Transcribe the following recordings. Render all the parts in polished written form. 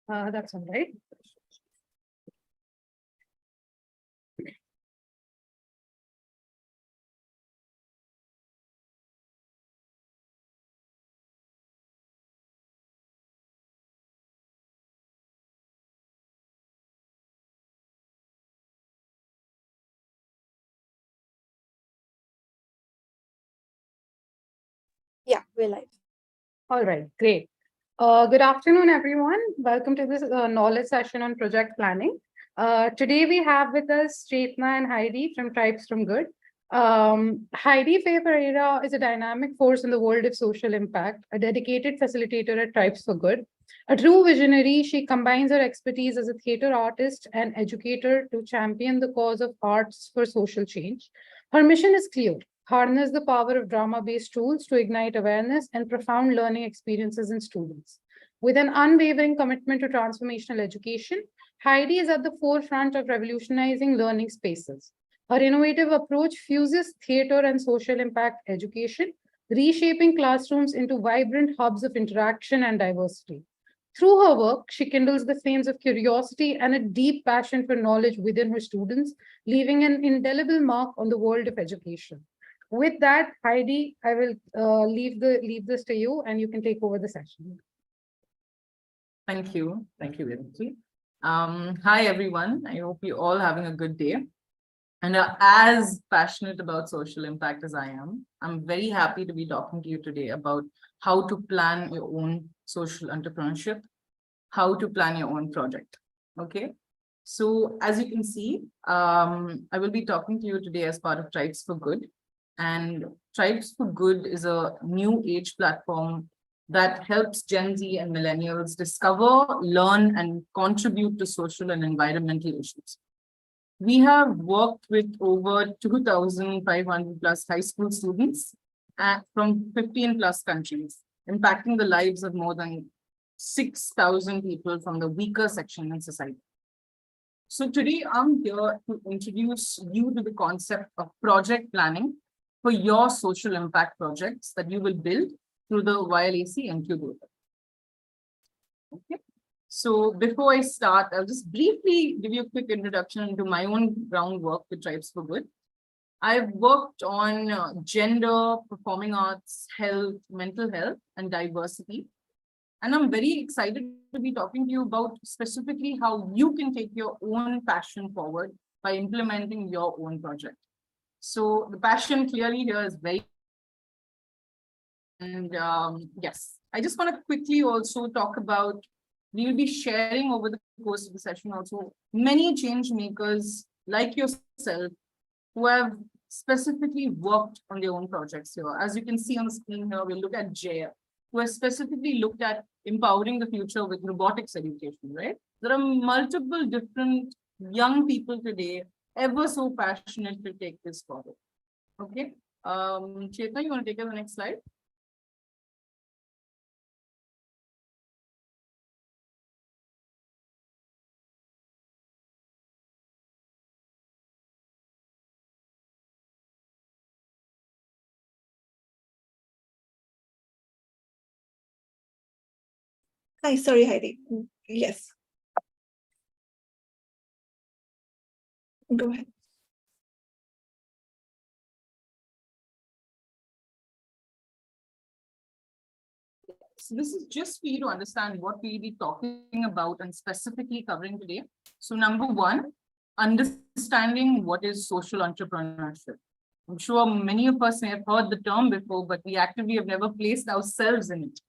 That's all right. Yeah, we're live. All right, great. Good afternoon, everyone. Welcome to this knowledge session on project planning. Today we have with us Chetna and Heidi from Tribes from Good. Heidi Faye Pereira is a dynamic force in the world of social impact, a dedicated facilitator at Tribes for Good. A true visionary, she combines her expertise as a theater artist and educator to champion the cause of arts for social change. Her mission is clear: harness the power of drama-based tools to ignite awareness and profound learning experiences in students. With an unwavering commitment to transformational education, Heidi is at the forefront of revolutionizing learning spaces. Her innovative approach fuses theater and social impact education, reshaping classrooms into vibrant hubs of interaction and diversity. Through her work, she kindles the flames of curiosity and a deep passion for knowledge within her students, leaving an indelible mark on the world of education. With that, Heidi, I will leave this to you, and you can take over the session. Thank you, Vinci. Hi everyone. I hope you're all having a good day and are as passionate about social impact as I am. I'm very happy to be talking to you today about how to plan your own social entrepreneurship, how to plan your own project. Okay. So as you can see, I will be talking to you today as part of Tribes for Good. And Tribes for Good is a new age platform that helps Gen Z and millennials discover, learn, and contribute to social and environmental issues. We have worked with over 2,500 plus high school students from 15 plus countries, impacting the lives of more than 6,000 people from the weaker section in society. So today I'm here to introduce you to the concept of project planning for your social impact projects that you will build through the YLAC Incubator. Okay. So before I start, I'll just briefly give you a quick introduction into my own groundwork with Tribes for Good. I've worked on gender, performing arts, health, mental health, and diversity. And I'm very excited to be talking to you about specifically how you can take your own passion forward by implementing your own project. So the passion clearly here is very, and yes, I just want to quickly also talk about, we will be sharing over the course of the session also many change makers like yourself who have specifically worked on their own projects here. As you can see on the screen here, we'll look at Jay, who has specifically looked at empowering the future with robotics education, right? There are multiple different young people today ever so passionate to take this forward. Okay. Chetna, you want to take us to the next slide? Hi, sorry, Heidi. Yes. Go ahead. So this is just for you to understand what we'll be talking about and specifically covering today. So number one, understanding what is social entrepreneurship. I'm sure many of us may have heard the term before, but we actively have never placed ourselves in it,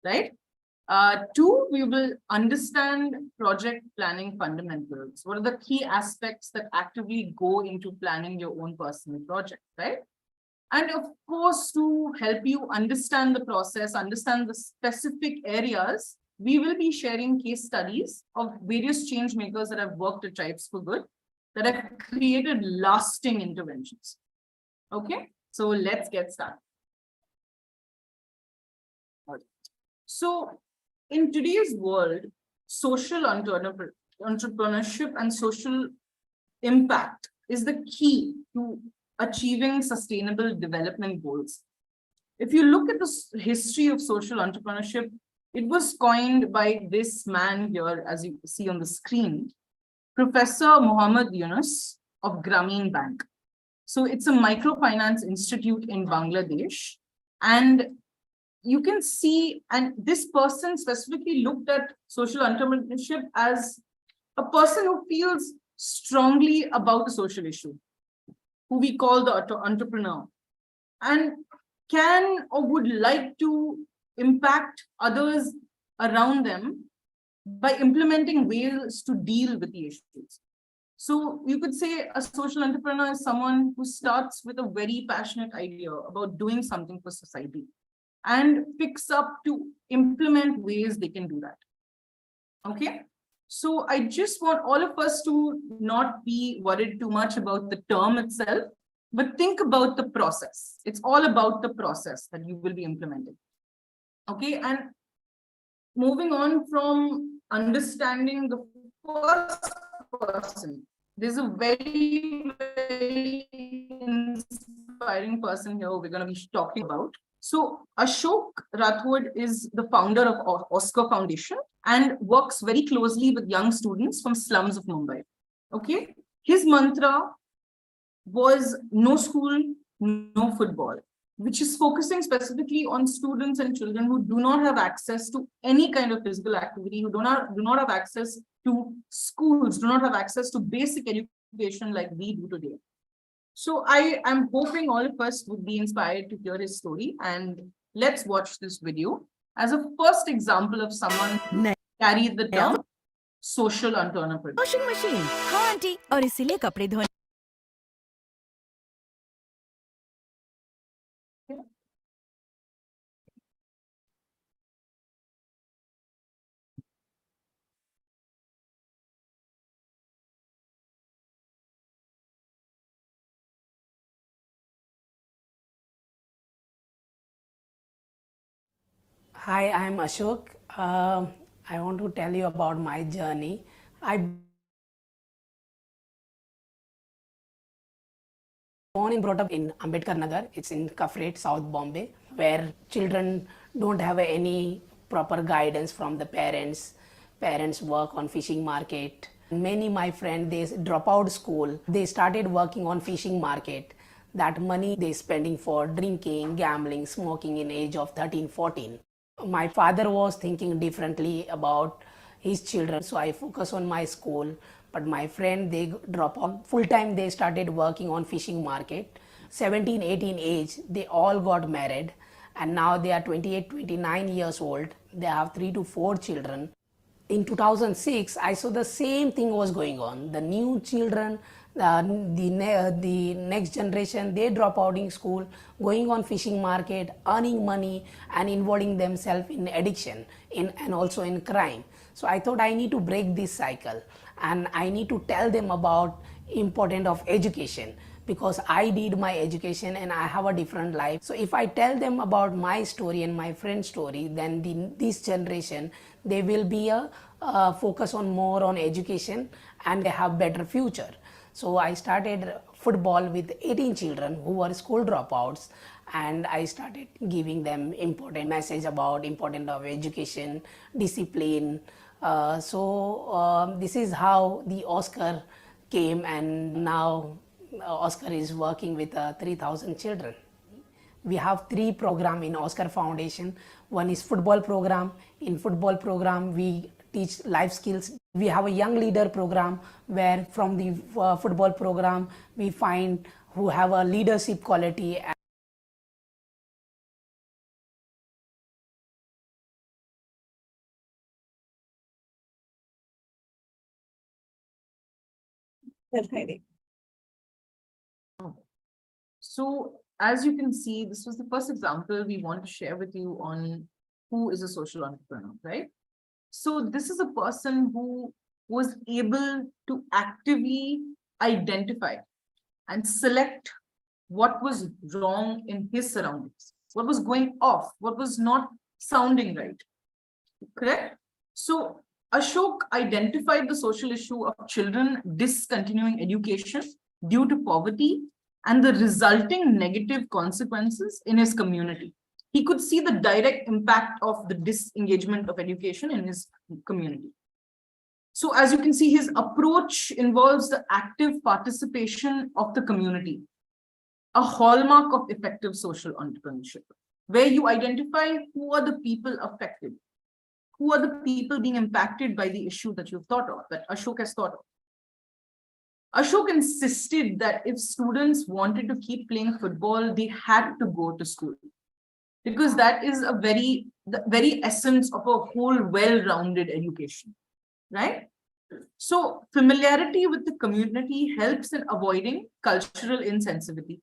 right? Two, we will understand project planning fundamentals. What are the key aspects that actively go into planning your own personal project, right? And of course, to help you understand the process, understand the specific areas, we will be sharing case studies of various change makers that have worked at Tribes for Good, that have created lasting interventions. Okay, so let's get started. So in today's world, social entrepreneurship and social impact is the key to achieving sustainable development goals. If you look at the history of social entrepreneurship, It was coined by this man here, as you see on the screen, Professor Muhammad Yunus of Grameen Bank. So it's a microfinance institute in Bangladesh. And you can see, and this person specifically looked at social entrepreneurship as a person who feels strongly about a social issue, who we call the entrepreneur, and can or would like to impact others around them by implementing ways to deal with the issues. So you could say a social entrepreneur is someone who starts with a very passionate idea about doing something for society and picks up to implement ways they can do that. Okay. So I just want all of us to not be worried too much about the term itself, but think about the process. It's all about the process that you will be implementing. Okay. And moving on from understanding the first person, there's a very, very inspiring person here we're going to be talking about. So Ashok Rathod is the founder of Oscar Foundation and works very closely with young students from slums of Mumbai. Okay. His mantra was no school, no football, which is focusing specifically on students and children who do not have access to any kind of physical activity, who do not have access to schools, do not have access to basic education like we do today. So I am hoping all of us would be inspired to hear his story, and let's watch this video as a first example of someone who carried the term social entrepreneur. Washing machine, हाँ aunty, और इसीलिए कपड़े धोने Hi, I'm Ashok. I want to tell you about my journey. I born and brought up in Ambedkar Nagar. It's in Kafred, South Bombay, where children don't have any proper guidance from the parents. Parents work on fishing market. Many my friends, they drop out school. They started working on fishing market. That money they spending for drinking, gambling, smoking in age of 13, 14. My father was thinking differently about his children, so I focus on my school. But my friend, they drop out full time. They started working on fishing market. 17, 18 age, they all got married, and now they are 28, 29 years old. They have 3 to 4 children. In 2006, I saw the same thing was going on. The new children, the next generation, they drop out in school, going on fishing market, earning money and involving themselves in addiction and also in crime. So I thought I need to break this cycle, and I need to tell them about importance of education, because I did my education and I have a different life. So if I tell them about my story and my friend's story, then this generation, they will be focus on more on education and they have better future. So I started football with 18 children who were school dropouts, and I started giving them important message about importance of education, discipline. This is how the Oscar came, and now Oscar is working with 3,000 children. We have 3 programs in Oscar Foundation. One is football program. In football program, we teach life skills. We have a young leader program where from the football program, we find who have a leadership quality. Yes, Heidi. So as you can see, this was the first example we want to share with you on who is a social entrepreneur, right? So this is a person who was able to actively identify and select what was wrong in his surroundings, what was going off, what was not sounding right, correct? So Ashok identified the social issue of children discontinuing education due to poverty and the resulting negative consequences in his community. He could see the direct impact of the disengagement of education in his community. So as you can see, his approach involves the active participation of the community, a hallmark of effective social entrepreneurship, where you identify who are the people affected, who are the people being impacted by the issue that you've thought of, that Ashok has thought of. Ashok insisted that if students wanted to keep playing football, they had to go to school, because that is the very essence of a whole well-rounded education, right? So familiarity with the community helps in avoiding cultural insensitivity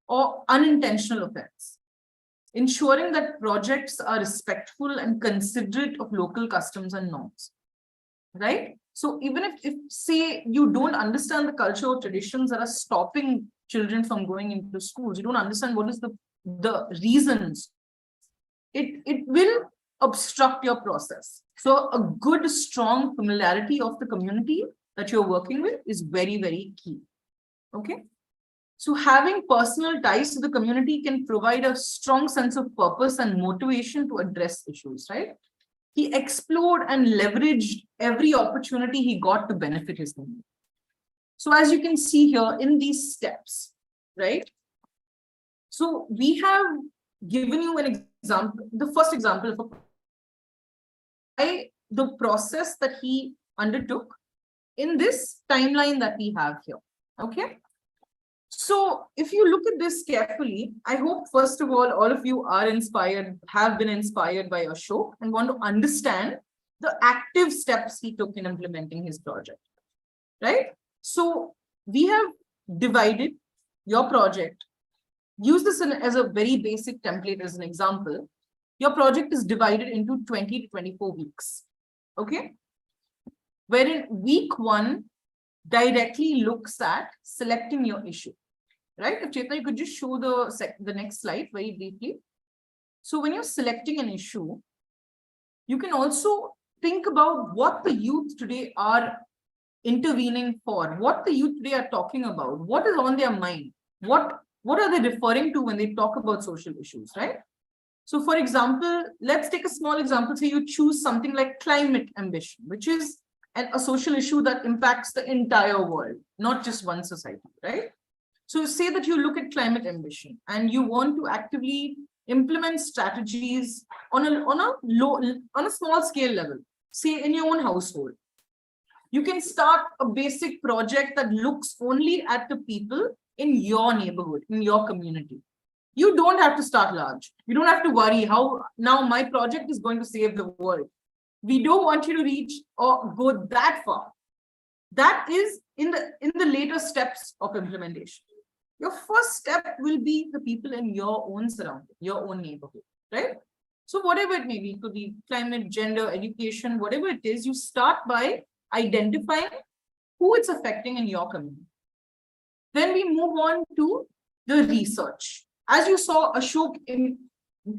or unintentional offense, ensuring that projects are respectful and considerate of local customs and norms, right? So even if say you don't understand the culture or traditions that are stopping children from going into schools, you don't understand what is the reasons, it will obstruct your process. So a good, strong familiarity of the community that you're working with is very, very key. Okay. So having personal ties to the community can provide a strong sense of purpose and motivation to address issues, right? He explored and leveraged every opportunity he got to benefit his community. So as you can see here in these steps, right? So we have given you an example, the first example of the process that he undertook in this timeline that we have here. Okay. So if you look at this carefully, I hope first of all of you are inspired, have been inspired by Ashok and want to understand the active steps he took in implementing his project, right? So we have divided your project. Use this as a very basic template as an example. Your project is divided into 20 to 24 weeks, okay? Wherein week 1 directly looks at selecting your issue, right? If Chetna, you could just show the next slide very briefly. So when you're selecting an issue, you can also think about what the youth today are intervening for, what the youth today are talking about, what is on their mind, what are they referring to when they talk about social issues, right? So for example, let's take a small example. Say you choose something like climate ambition, which is a social issue that impacts the entire world, not just one society, right? So say that you look at climate ambition and you want to actively implement strategies on a small scale level, say in your own household. You can start a basic project that looks only at the people in your neighborhood, in your community. You don't have to start large. You don't have to worry how now my project is going to save the world. We don't want you to reach or go that far. That is in the later steps of implementation. Your first step will be the people in your own surrounding, your own neighborhood, right? So whatever it may be, it could be climate, gender, education, whatever it is, you start by identifying who it's affecting in your community. Then we move on to the research. As you saw, Ashok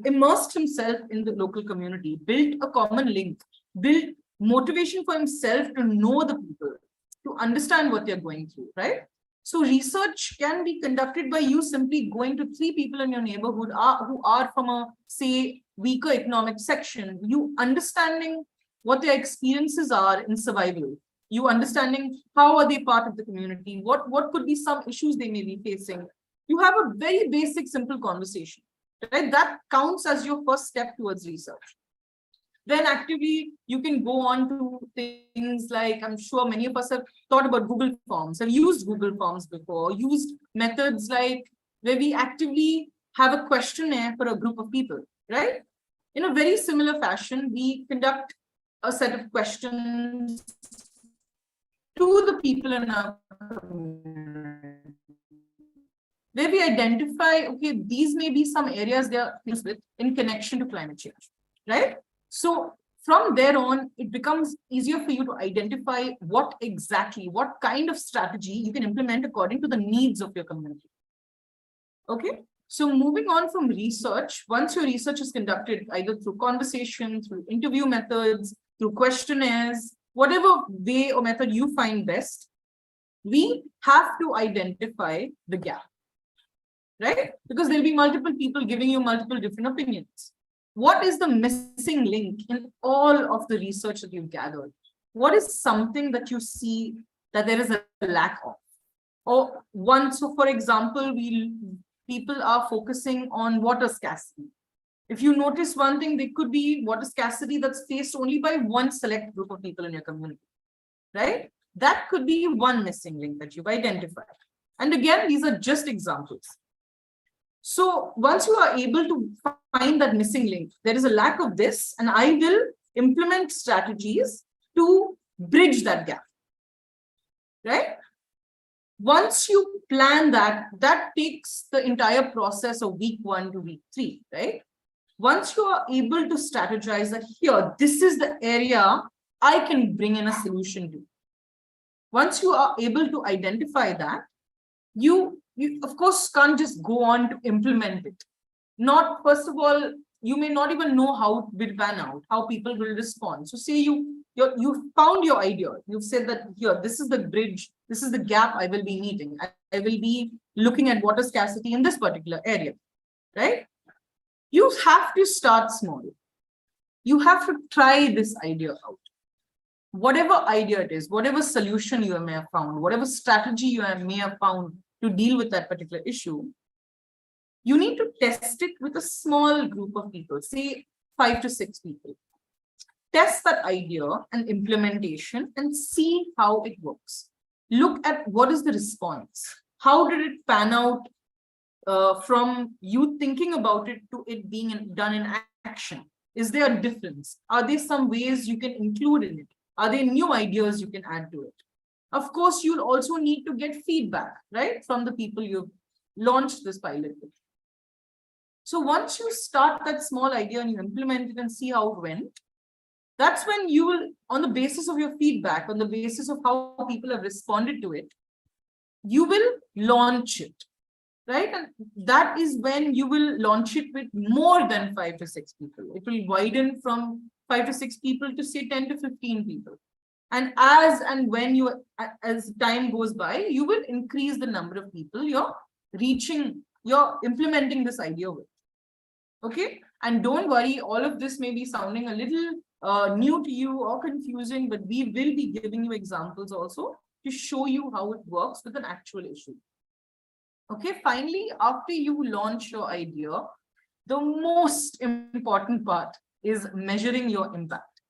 immersed himself in the local community, built a common link, built motivation for himself to know the people, to understand what they're going through, right? So research can be conducted by you simply going to 3 people in your neighborhood who are from a, say, weaker economic section, you understanding what their experiences are in survival, you understanding how are they part of the community, what could be some issues they may be facing. You have a very basic, simple conversation, right? That counts as your first step towards research. Then actively, you can go on to things like, I'm sure many of us have thought about Google Forms, have used Google Forms before, used methods like where we actively have a questionnaire for a group of people, right? In a very similar fashion, we conduct a set of questions to the people in our community, where we identify, okay, these may be some areas they are faced with in connection to climate change, right? So from there on, it becomes easier for you to identify what kind of strategy you can implement according to the needs of your community. Okay, so moving on from research, once your research is conducted either through conversation, through interview methods, through questionnaires, whatever way or method you find best, we have to identify the gap. right? Because there'll be multiple people giving you multiple different opinions. What is the missing link in all of the research that you've gathered? What is something that you see that there is a lack of? Or one, so for example, people are focusing on water scarcity. If you notice one thing, there could be water scarcity that's faced only by one select group of people in your community, right? That could be one missing link that you've identified. And again, these are just examples. So once you are able to find that missing link, there is a lack of this, and I will implement strategies to bridge that gap, right? Once you plan that, that takes the entire process of week 1 to week 3, right? Once you are able to strategize that here, this is the area I can bring in a solution to. Once you are able to identify that, you of course can't just go on to implement it. Not, first of all, you may not even know how it will pan out, how people will respond. So say you found your idea. You've said that here, this is the bridge, this is the gap I will be meeting. I will be looking at water scarcity in this particular area, right? You have to start small. You have to try this idea out. Whatever idea it is, whatever solution you may have found, whatever strategy you may have found to deal with that particular issue, you need to test it with a small group of people, say 5 to 6 people. Test that idea and implementation and see how it works. Look at what is the response. How did it pan out from you thinking about it to it being done in action? Is there a difference? Are there some ways you can include in it? Are there new ideas you can add to it? Of course, you'll also need to get feedback, right, from the people you've launched this pilot with. So once you start that small idea and you implement it and see how it went, that's when you will, on the basis of your feedback, on the basis of how people have responded to it, you will launch it, right? And that is when you will launch it with more than 5 to 6 people. It will widen from 5 to 6 people to say 10 to 15 people. And as time goes by, you will increase the number of people you're implementing this idea with. Okay, and don't worry, all of this may be sounding a little new to you or confusing, but we will be giving you examples also to show you how it works with an actual issue. Okay, finally, after you launch your idea, the most important part is measuring your impact.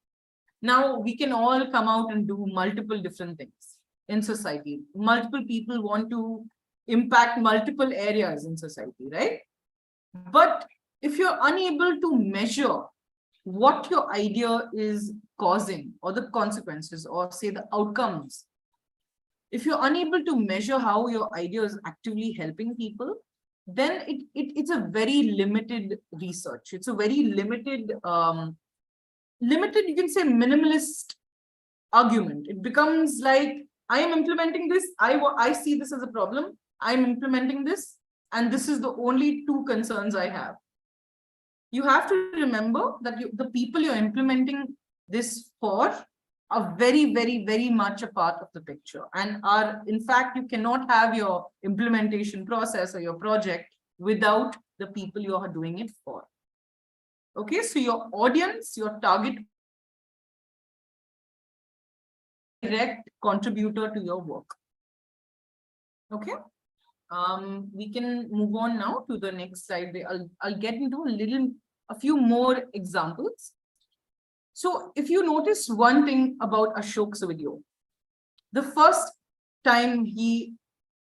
Now, we can all come out and do multiple different things in society. Multiple people want to impact multiple areas in society, right? But if you're unable to measure what your idea is causing or the consequences or say the outcomes, if you're unable to measure how your idea is actively helping people, then it's a very limited research. It's a very limited, you can say minimalist argument. It becomes like, I am implementing this, I see this as a problem, I'm implementing this, and this is the only 2 concerns I have. You have to remember that the people you're implementing this for are very, very, very much a part of the picture and are, in fact, you cannot have your implementation process or your project without the people you are doing it for. Okay, so your audience, your target, direct contributor to your work. Okay, we can move on now to the next slide. I'll get into a few more examples. So if you notice one thing about Ashok's video, the first time he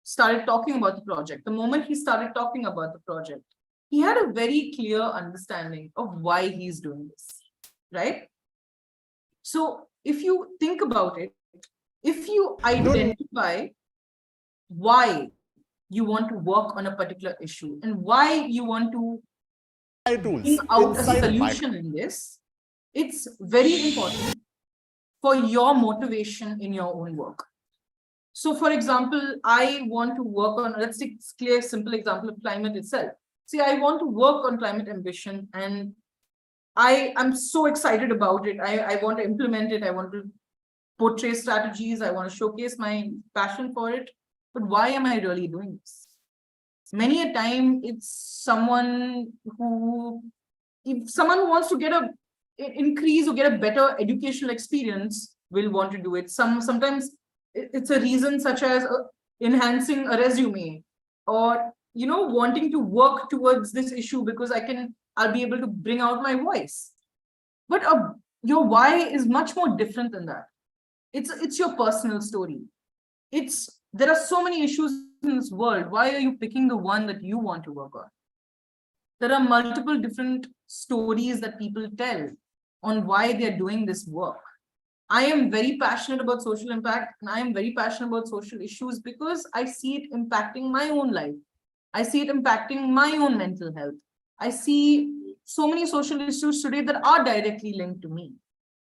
started talking about the project, the moment he started talking about the project, he had a very clear understanding of why he's doing this, right? So if you think about it, if you identify why you want to work on a particular issue and why you want to bring out a solution in this, it's very important for your motivation in your own work. So for example, I want to work on, let's take a clear, simple example of climate itself. See, I want to work on climate ambition and I'm so excited about it. I want to implement it. I want to portray strategies. I want to showcase my passion for it. But why am I really doing this? Many a time it's someone who, if someone who wants to get a increase or get a better educational experience will want to do it. Sometimes it's a reason such as enhancing a resume, or wanting to work towards this issue because I'll be able to bring out my voice. But your why is much more different than that. It's your personal story. There are so many issues in this world. Why are you picking the one that you want to work on? There are multiple different stories that people tell on why they're doing this work. I am very passionate about social impact, and I am very passionate about social issues because I see it impacting my own life. I see it impacting my own mental health. I see so many social issues today that are directly linked to me.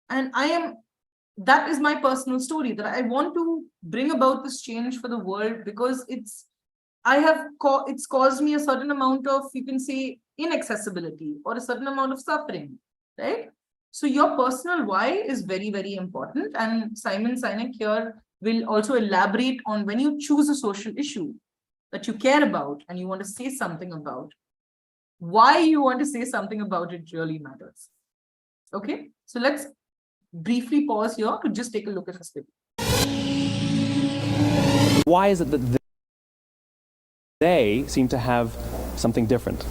And that is my personal story, that I want to bring about this change for the world because it's caused me a certain amount of, you can say, inaccessibility or a certain amount of suffering, right? So your personal why is very, very important. And Simon Sinek here will also elaborate on when you choose a social issue that you care about and you want to say something about, why you want to say something about it really matters. Okay, so let's briefly pause here to just take a look at this video. Why is it that they seem to have something different?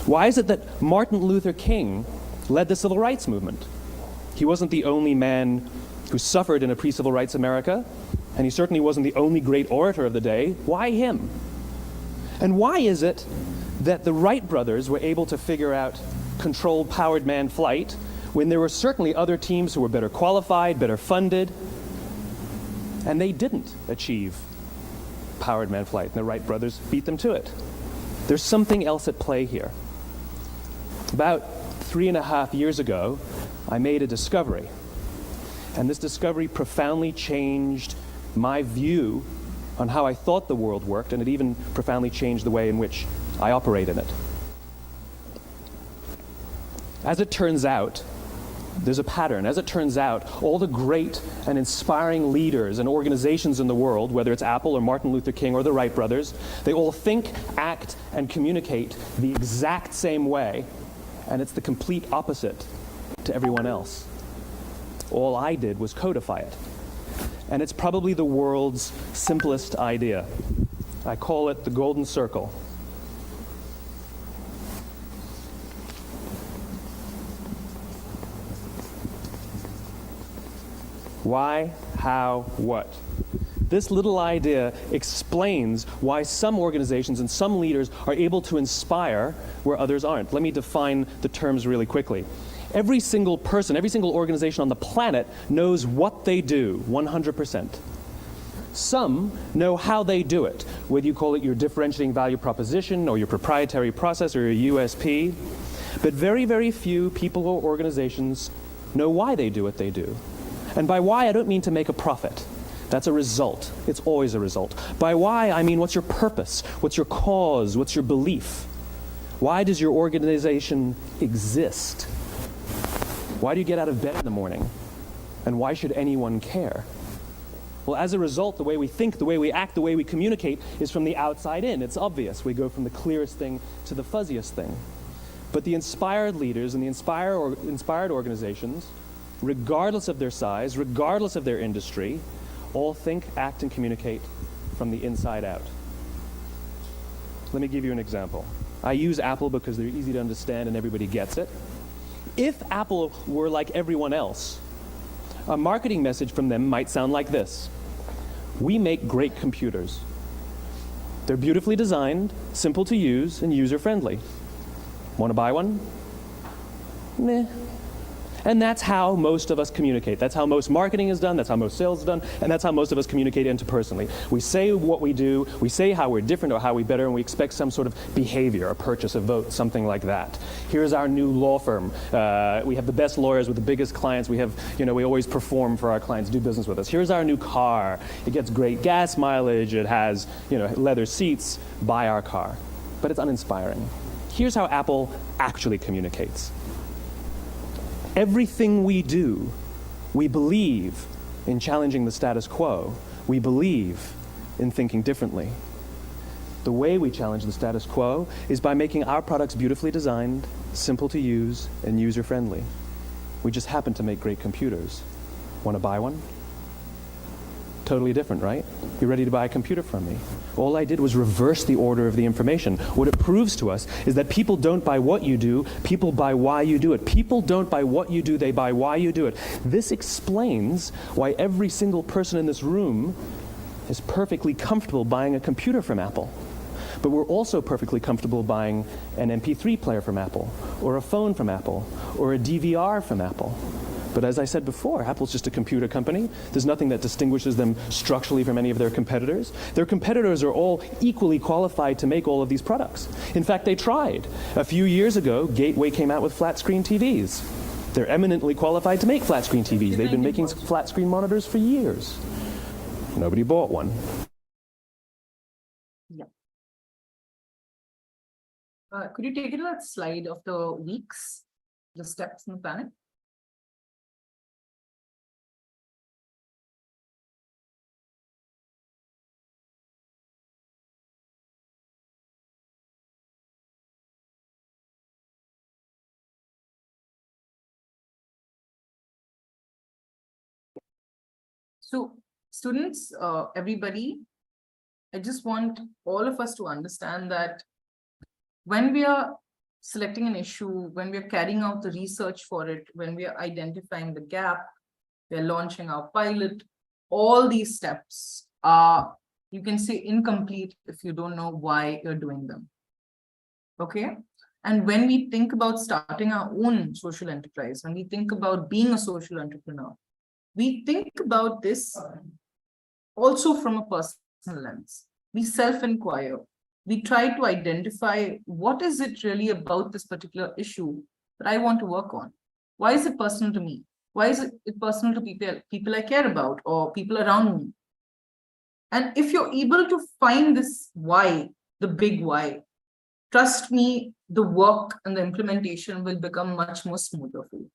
Why is it that Martin Luther King led the civil rights movement? He wasn't the only man who suffered in a pre-civil rights America, and he certainly wasn't the only great orator of the day. Why him? And why is it that the Wright brothers were able to figure out controlled powered manned flight when there were certainly other teams who were better qualified, better funded, and they didn't achieve powered manned flight, and the Wright brothers beat them to it? There's something else at play here. About 3.5 years ago, I made a discovery, and this discovery profoundly changed my view on how I thought the world worked, and it even profoundly changed the way in which I operate in it. As it turns out, there's a pattern. As it turns out, all the great and inspiring leaders and organizations in the world, whether it's Apple or Martin Luther King or the Wright brothers, they all think, act, and communicate the exact same way, and it's the complete opposite to everyone else. All I did was codify it. And it's probably the world's simplest idea. I call it the golden circle. Why, how, what? This little idea explains why some organizations and some leaders are able to inspire where others aren't. Let me define the terms really quickly. Every single person, every single organization on the planet knows what they do, 100%. Some know how they do it, whether you call it your differentiating value proposition or your proprietary process or your USP. But very, very few people or organizations know why they do what they do. And by why, I don't mean to make a profit. That's a result. It's always a result. By why, I mean what's your purpose? What's your cause? What's your belief? Why does your organization exist? Why do you get out of bed in the morning? And why should anyone care? Well, as a result, the way we think, the way we act, the way we communicate is from the outside in. It's obvious. We go from the clearest thing to the fuzziest thing. But the inspired leaders and the inspired organizations, regardless of their size, regardless of their industry, all think, act, and communicate from the inside out. Let me give you an example. I use Apple because they're easy to understand and everybody gets it. If Apple were like everyone else, a marketing message from them might sound like this. We make great computers. They're beautifully designed, simple to use, and user-friendly. Want to buy one? Meh. And that's how most of us communicate. That's how most marketing is done, that's how most sales is done, and that's how most of us communicate interpersonally. We say what we do, we say how we're different or how we better, and we expect some sort of behavior, a purchase, a vote, something like that. Here's our new law firm. We have the best lawyers with the biggest clients. We have, we always perform for our clients, do business with us. Here's our new car. It gets great gas mileage. It has, leather seats. Buy our car. But it's uninspiring. Here's how Apple actually communicates. Everything we do, we believe in challenging the status quo. We believe in thinking differently. The way we challenge the status quo is by making our products beautifully designed, simple to use, and user-friendly. We just happen to make great computers. Want to buy one? Totally different, right? You're ready to buy a computer from me. All I did was reverse the order of the information. What it proves to us is that people don't buy what you do, people buy why you do it. People don't buy what you do, they buy why you do it. This explains why every single person in this room is perfectly comfortable buying a computer from Apple. But we're also perfectly comfortable buying an MP3 player from Apple, or a phone from Apple, or a DVR from Apple. But as I said before, Apple's just a computer company. There's nothing that distinguishes them structurally from any of their competitors. Their competitors are all equally qualified to make all of these products. In fact, they tried. A few years ago, Gateway came out with flat screen TVs. They're eminently qualified to make flat screen TVs. They've been making flat screen monitors for years. Nobody bought one. Yeah. Could you take it to that slide of the weeks, the steps in the planet? So students, everybody, I just want all of us to understand that when we are selecting an issue, when we are carrying out the research for it, when we are identifying the gap, we're launching our pilot, all these steps are, you can say, incomplete if you don't know why you're doing them. Okay? And when we think about starting our own social enterprise, when we think about being a social entrepreneur, we think about this also from a personal lens. We self-inquire. We try to identify what is it really about this particular issue that I want to work on. Why is it personal to me? Why is it personal to people I care about or people around me? And if you're able to find this why, the big why, trust me, the work and the implementation will become much more smoother for you.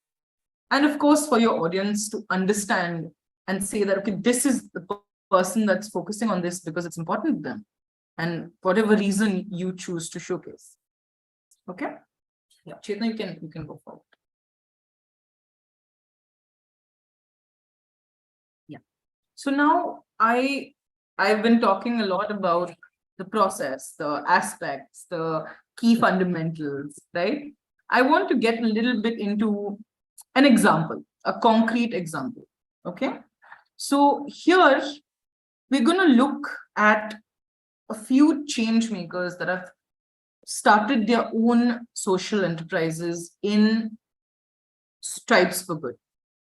And of course, for your audience to understand and say that, okay, this is the person that's focusing on this because it's important to them. And whatever reason you choose to showcase. Okay? Yeah, Chetna, you can go forward. Yeah. So now I've been talking a lot about the process, the aspects, the key fundamentals, right? I want to get a little bit into an example, a concrete example. Okay. So here we're going to look at a few change makers that have started their own social enterprises in Tribes for Good,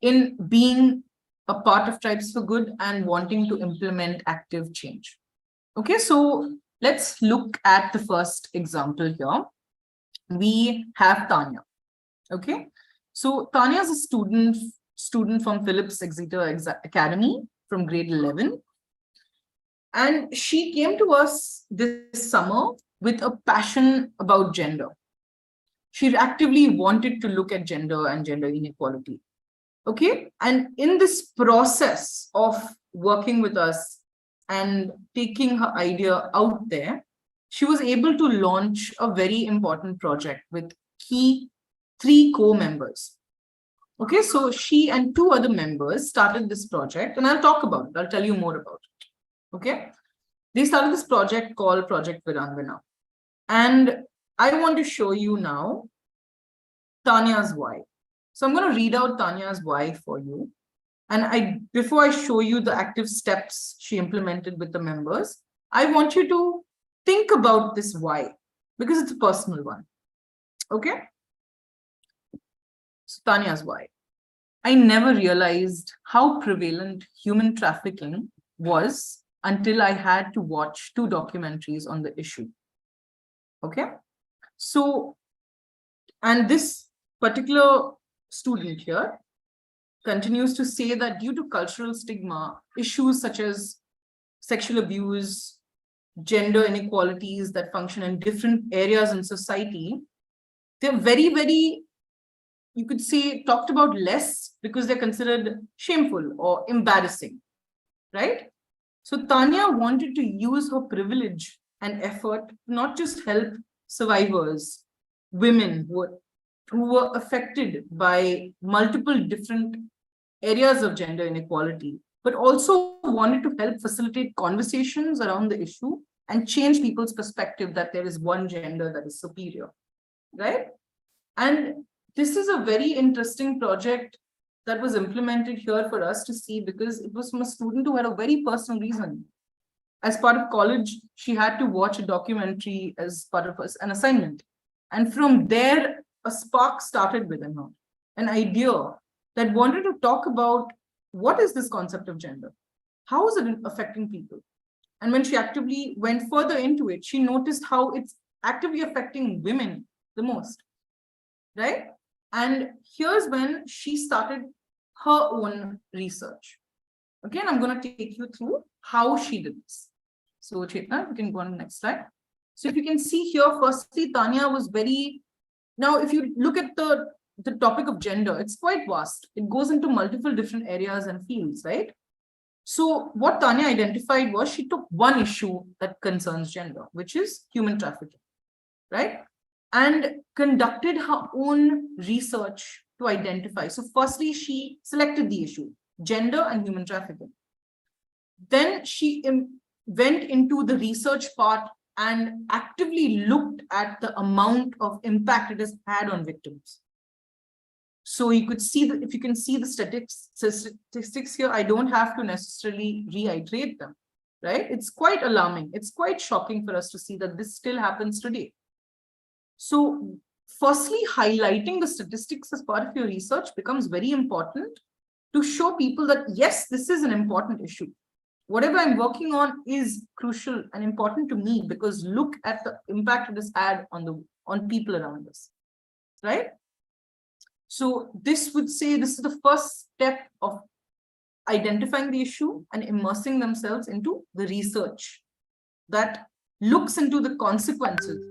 in being a part of Tribes for Good and wanting to implement active change. Okay, so let's look at the first example here. We have Tanya. Okay, so Tanya is a student from Phillips Exeter Academy from grade 11. And she came to us this summer with a passion about gender. She actively wanted to look at gender and gender inequality. Okay. And in this process of working with us and taking her idea out there, she was able to launch a very important project with key 3 co-members. Okay. So she and 2 other members started this project, and I'll talk about it. I'll tell you more about it. Okay, they started this project called Project Virangana. And I want to show you now Tanya's why. So I'm going to read out Tanya's why for you. And before I show you the active steps she implemented with the members, I want you to think about this why, because it's a personal one. Okay. So Tanya's why. I never realized how prevalent human trafficking was until I had to watch 2 documentaries on the issue. Okay. So, and this particular student here continues to say that due to cultural stigma, issues such as sexual abuse, gender inequalities that function in different areas in society, they're very, very, you could say, talked about less because they're considered shameful or embarrassing, right? So Tanya wanted to use her privilege and effort to not just help survivors, women who were affected by multiple different areas of gender inequality, but also wanted to help facilitate conversations around the issue and change people's perspective that there is one gender that is superior, right? And this is a very interesting project that was implemented here for us to see, because it was from a student who had a very personal reason. As part of college, she had to watch a documentary as part of an assignment. And from there, a spark started within her, an idea that wanted to talk about what is this concept of gender? How is it affecting people? And when she actively went further into it, she noticed how it's actively affecting women the most, right? And here's when she started her own research. Again, I'm going to take you through how she did this. So Chetna, you can go on the next slide. So if you can see here, firstly, Tanya was very, now if you look at the topic of gender, it's quite vast. It goes into multiple different areas and fields, right? So what Tanya identified was she took one issue that concerns gender, which is human trafficking, right? And conducted her own research to identify. So firstly, she selected the issue, gender and human trafficking. Then she went into the research part and actively looked at the amount of impact it has had on victims. So you could see that if you can see the statistics here, I don't have to necessarily reiterate them, right? It's quite alarming. It's quite shocking for us to see that this still happens today. So firstly, highlighting the statistics as part of your research becomes very important to show people that, yes, this is an important issue. Whatever I'm working on is crucial and important to me, because look at the impact it has had on people around us, right? So this would say this is the first step of identifying the issue and immersing themselves into the research that looks into the consequences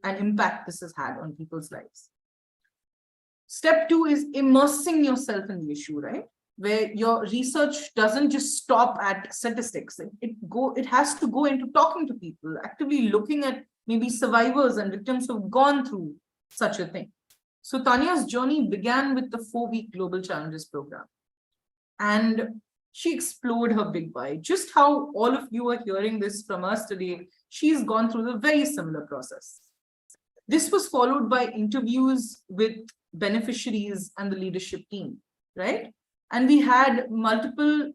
and impact this has had on people's lives. Step 2 is immersing yourself in the issue, right? Where your research doesn't just stop at statistics. It has to go into talking to people, actively looking at maybe survivors and victims who've gone through such a thing. So Tanya's journey began with the 4-week Global Challenges program. And she explored her big why. Just how all of you are hearing this from us today, she's gone through the very similar process. This was followed by interviews with beneficiaries and the leadership team, right? And we had multiple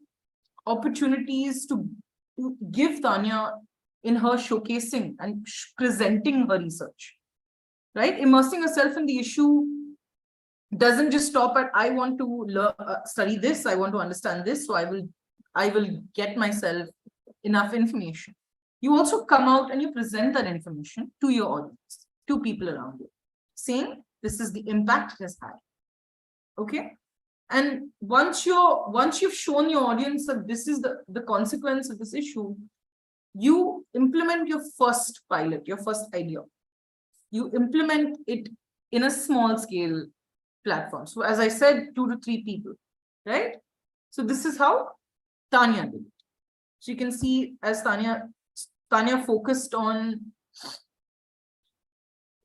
opportunities to give Tanya in her showcasing and presenting her research, right? Immersing herself in the issue doesn't just stop at, I want to study this, I want to understand this, so I will get myself enough information. You also come out and you present that information to your audience, to people around you, saying this is the impact it has had. Okay. And once you've shown your audience that this is the consequence of this issue, you implement your first pilot, your first idea. You implement it in a small scale platform. So as I said, 2 to 3 people, right? So this is how Tanya did it. So you can see as Tanya focused on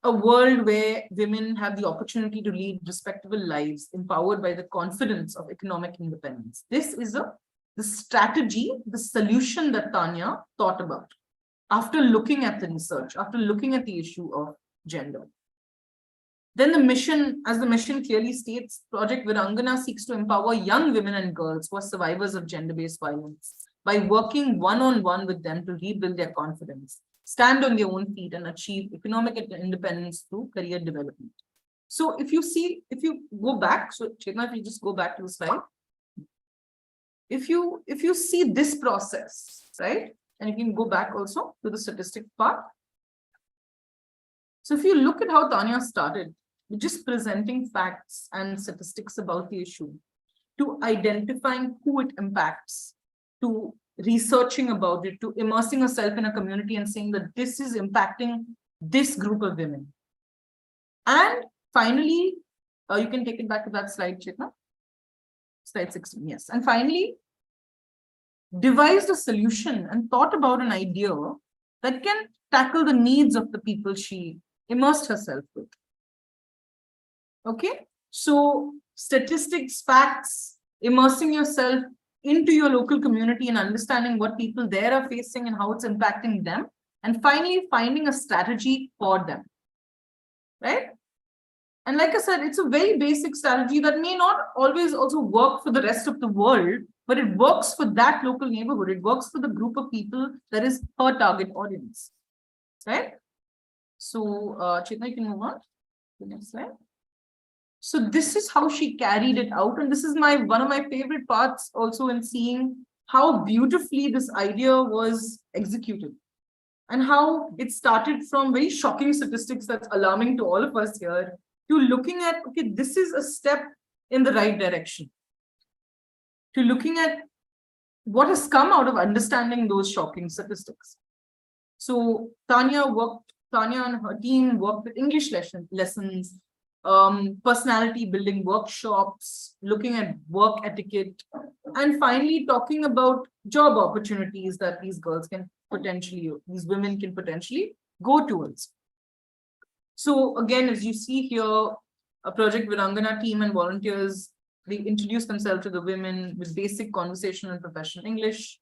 a world where women have the opportunity to lead respectable lives, empowered by the confidence of economic independence. This is the strategy, the solution that Tanya thought about after looking at the research, after looking at the issue of gender. Then the mission, as the mission clearly states, Project Virangana seeks to empower young women and girls who are survivors of gender-based violence by working one-on-one with them to rebuild their confidence, stand on their own feet, and achieve economic independence through career development. So if you go back, so Chetna, if you just go back to the slide, if you see this process, right, and you can go back also to the statistic part. So if you look at how Tanya started, with just presenting facts and statistics about the issue, to identifying who it impacts, to researching about it, to immersing herself in a community and saying that this is impacting this group of women. And finally, you can take it back to that slide, Chetna. Slide 16, yes. And finally, devised a solution and thought about an idea that can tackle the needs of the people she immersed herself with. Okay, so statistics, facts, immersing yourself into your local community and understanding what people there are facing and how it's impacting them. And finally, finding a strategy for them, right? And like I said, it's a very basic strategy that may not always also work for the rest of the world, but it works for that local neighborhood. It works for the group of people that is her target audience, right? So, Chetna, you can move on to the next slide. So this is how she carried it out. And this is one of my favorite parts also in seeing how beautifully this idea was executed and how it started from very shocking statistics that's alarming to all of us here to looking at, okay, this is a step in the right direction, to looking at what has come out of understanding those shocking statistics. So Tanya and her team worked with English lessons, personality building workshops, looking at work etiquette, and finally talking about job opportunities that these women can potentially go towards. So again, as you see here, a Project Virangana team and volunteers, they introduce themselves to the women with basic conversational and professional English.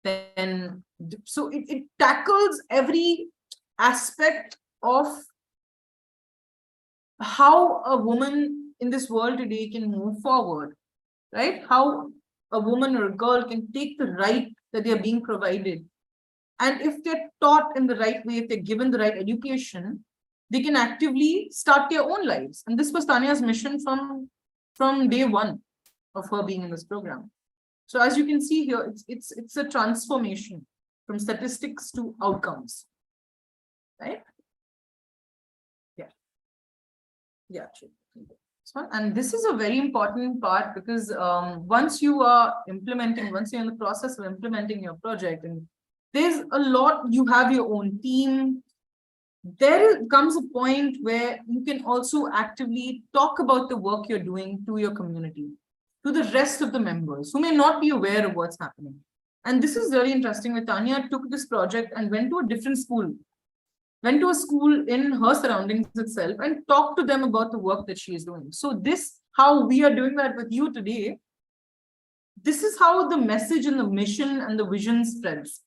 Then, so it tackles every aspect of how a woman in this world today can move forward, right? How a woman or a girl can take the right that they're being provided. And if they're taught in the right way, if they're given the right education, they can actively start their own lives. And this was Tanya's mission from day one of her being in this program. So as you can see here, it's a transformation from statistics to outcomes, right? Yeah. And this is a very important part because once you're in the process of implementing your project, and there's a lot, you have your own team. There comes a point where you can also actively talk about the work you're doing to your community, to the rest of the members who may not be aware of what's happening. And this is really interesting where Tanya took this project and went to a different school, went to a school in her surroundings itself and talked to them about the work that she is doing. So this, how we are doing that with you today, this is how the message and the mission and the vision spreads.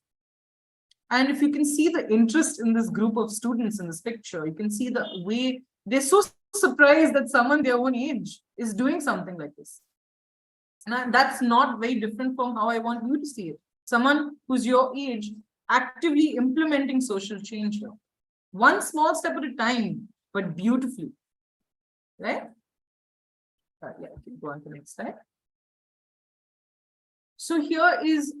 And if you can see the interest in this group of students in this picture, you can see the way they're so surprised that someone their own age is doing something like this. And that's not very different from how I want you to see it. Someone who's your age actively implementing social change here. One small step at a time, but beautifully, right? Yeah, I can go on to the next slide. So here is,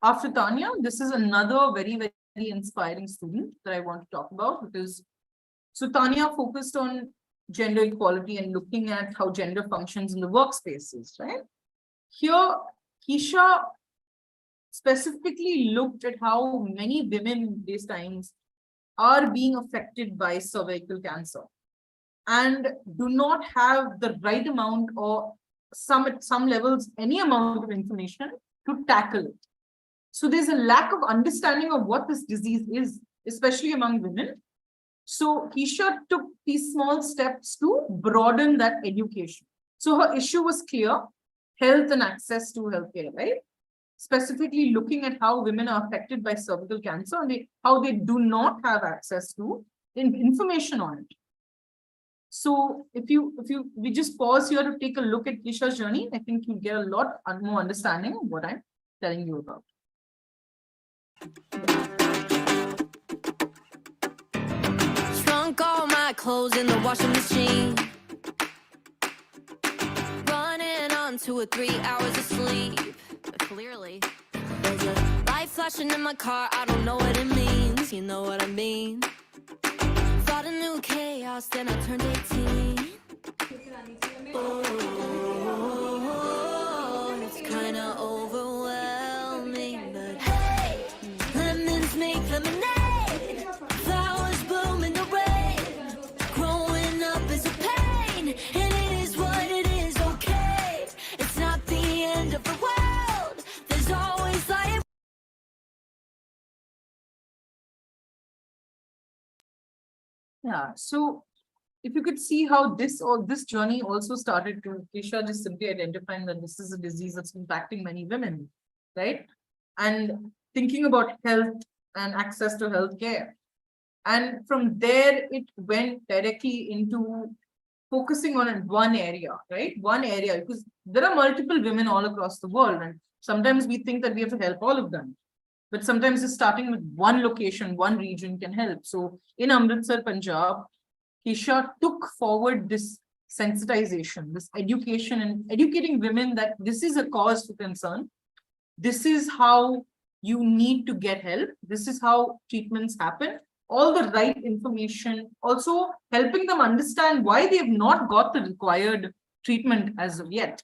after Tanya, this is another very, very inspiring student that I want to talk about because, so Tanya focused on gender equality and looking at how gender functions in the workspaces, right? Here, Keisha specifically looked at how many women in these times are being affected by cervical cancer and do not have the right amount or at some levels, any amount of information to tackle it. So there's a lack of understanding of what this disease is, especially among women. So Keisha took these small steps to broaden that education. So her issue was clear, health and access to healthcare, right? Specifically looking at how women are affected by cervical cancer and how they do not have access to information on it. So if we just pause here to take a look at Keisha's journey, I think you'll get a lot more understanding of what I'm telling you about. Shrunk all my clothes in the washing machine, running on 2 or 3 hours of sleep. But clearly, there's a light flashing in my car. I don't know what it means. You know what I mean? Thought a new chaos, then I turned 18. It's kinda overwhelming, but hey, lemons make lemonade. Yeah, so if you could see how this journey also started to Kesha just simply identifying that this is a disease that's impacting many women, right? And thinking about health and access to healthcare. And from there, it went directly into focusing on one area, right? One area, because there are multiple women all across the world. And sometimes we think that we have to help all of them. But sometimes just starting with one location, one region can help. So in Amritsar, Punjab, Kesha took forward this sensitization, this education, and educating women that this is a cause for concern. This is how you need to get help. This is how treatments happen. All the right information, also helping them understand why they have not got the required treatment as of yet.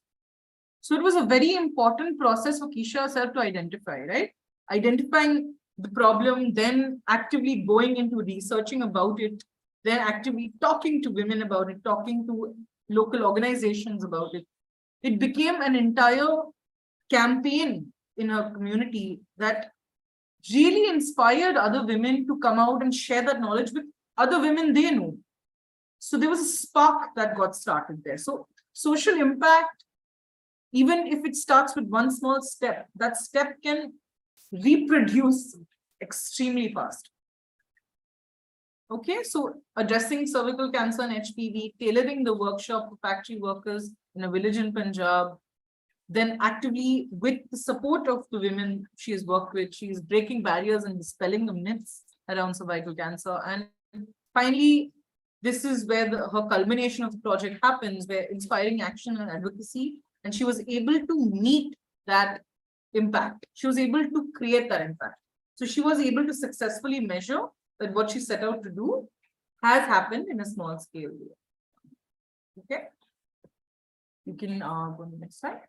So it was a very important process for Kesha herself to identify, right? Identifying the problem, then actively going into researching about it, then actively talking to women about it, talking to local organizations about it. It became an entire campaign in her community that really inspired other women to come out and share that knowledge with other women they know. So there was a spark that got started there. So social impact, even if it starts with one small step, that step can reproduce extremely fast. Okay, so addressing cervical cancer and HPV, tailoring the workshop for factory workers in a village in Punjab, then actively with the support of the women she has worked with, she is breaking barriers and dispelling the myths around cervical cancer. And finally, this is where her culmination of the project happens, where inspiring action and advocacy, and she was able to meet that impact. She was able to create that impact. So she was able to successfully measure that what she set out to do has happened in a small scale. Okay, you can go to the next slide.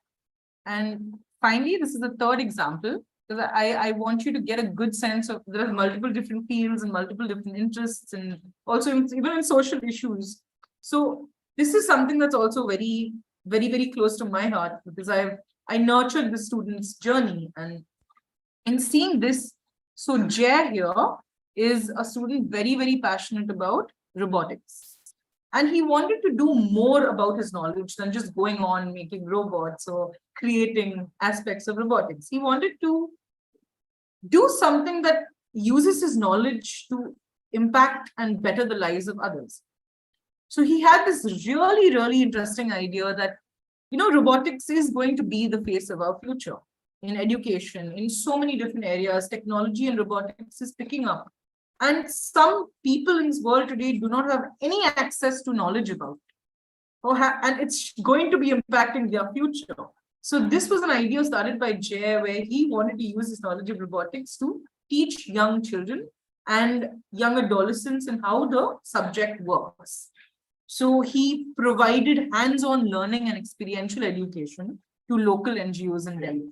And finally, this is the third example, because I want you to get a good sense of there are multiple different fields and multiple different interests, and also even in social issues. So this is something that's also very, very, very close to my heart, because I nurtured the students' journey. And in seeing this, so Jay here is a student very, very passionate about robotics. And he wanted to do more about his knowledge than just going on making robots or creating aspects of robotics. He wanted to do something that uses his knowledge to impact and better the lives of others. So he had this really, really interesting idea that, robotics is going to be the face of our future in education, in so many different areas. Technology and robotics is picking up. And some people in this world today do not have any access to knowledge about it, and it's going to be impacting their future. So this was an idea started by Jay, where he wanted to use his knowledge of robotics to teach young children and young adolescents and how the subject works. So he provided hands-on learning and experiential education to local NGOs in Delhi,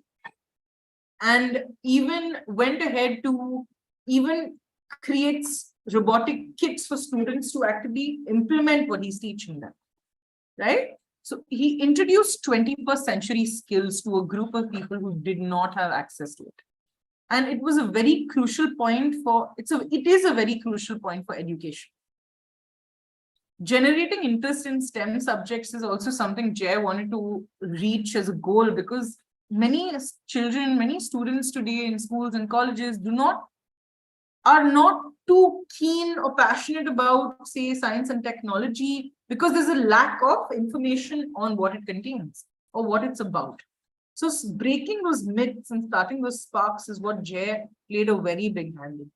and even went ahead to even creates robotic kits for students to actively implement what he's teaching them, right? So he introduced 21st century skills to a group of people who did not have access to it. And it was a very crucial point it is a very crucial point for education. Generating interest in STEM subjects is also something Jay wanted to reach as a goal, because many children, many students today in schools and colleges are not too keen or passionate about, say, science and technology, because there's a lack of information on what it contains or what it's about. So breaking those myths and starting those sparks is what Jay played a very big hand in.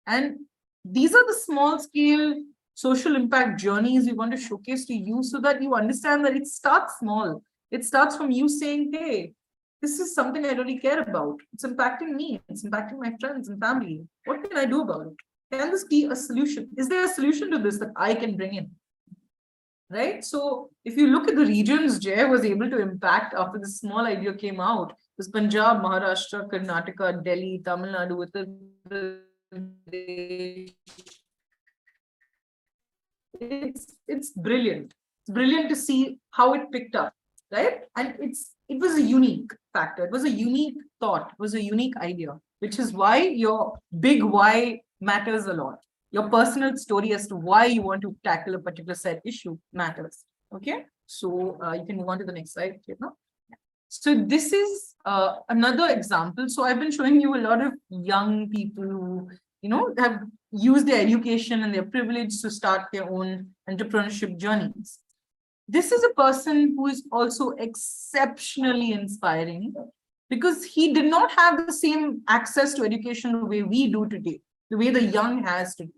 And these are the small scale social impact journeys we want to showcase to you, so that you understand that it starts small. It starts from you saying, hey, this is something I really care about. It's impacting me. It's impacting my friends and family. What can I do about it? Can this be a solution? Is there a solution to this that I can bring in? Right? So if you look at the regions Jay was able to impact after this small idea came out, it was Punjab, Maharashtra, Karnataka, Delhi, Tamil Nadu, Uttar Pradesh. It's brilliant. It's brilliant to see how it picked up, right? And it was a unique factor. It was a unique thought. It was a unique idea, which is why your big why matters a lot. your personal story as to why you want to tackle a particular set issue matters. Okay, so you can move on to the next slide. So this is another example. So I've been showing you a lot of young people who, have used their education and their privilege to start their own entrepreneurship journeys. This is a person who is also exceptionally inspiring because he did not have the same access to education the way we do today, the way the young has today.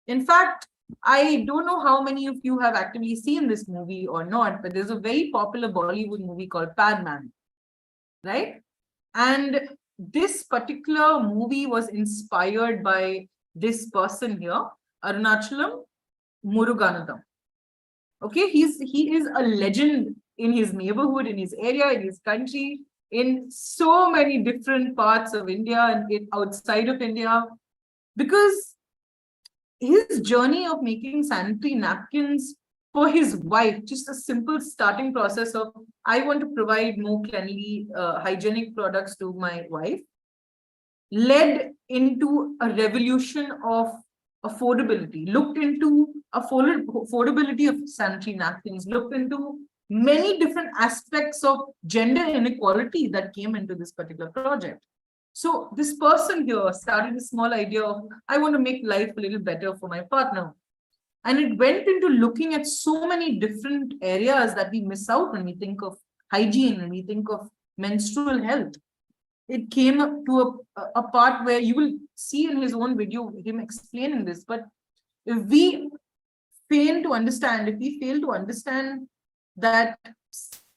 In fact, I don't know how many of you have actively seen this movie or not, but there's a very popular Bollywood movie called Padman, right? And this particular movie was inspired by this person here, Arunachalam Muruganathan. Okay, he is a legend in his neighborhood, in his area, in his country, in so many different parts of India and outside of India, because his journey of making sanitary napkins for his wife, just a simple starting process of, I want to provide more cleanly, hygienic products to my wife, led into a revolution of affordability, looked into affordability of sanitary napkins, looked into many different aspects of gender inequality that came into this particular project. So this person here started a small idea of, I want to make life a little better for my partner. And it went into looking at so many different areas that we miss out when we think of hygiene, when we think of menstrual health. It came up to a part where you will see in his own video him explaining this. But if we fail to understand that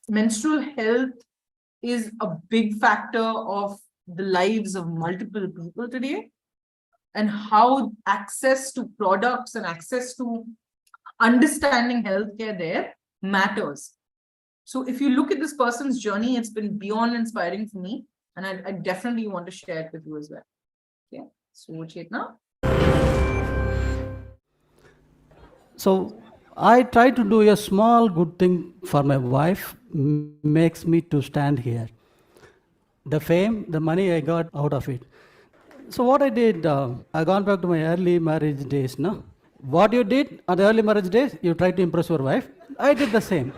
menstrual health is a big factor of the lives of multiple people today, and how access to products and access to understanding healthcare there matters. So if you look at this person's journey, it's been beyond inspiring for me. And I definitely want to share it with you as well. Okay, so Chetna. So I try to do a small good thing for my wife, makes me to stand here. The fame, the money I got out of it. So what I did, I gone back to my early marriage days. No, what you did on the early marriage days, you tried to impress your wife. I did the same.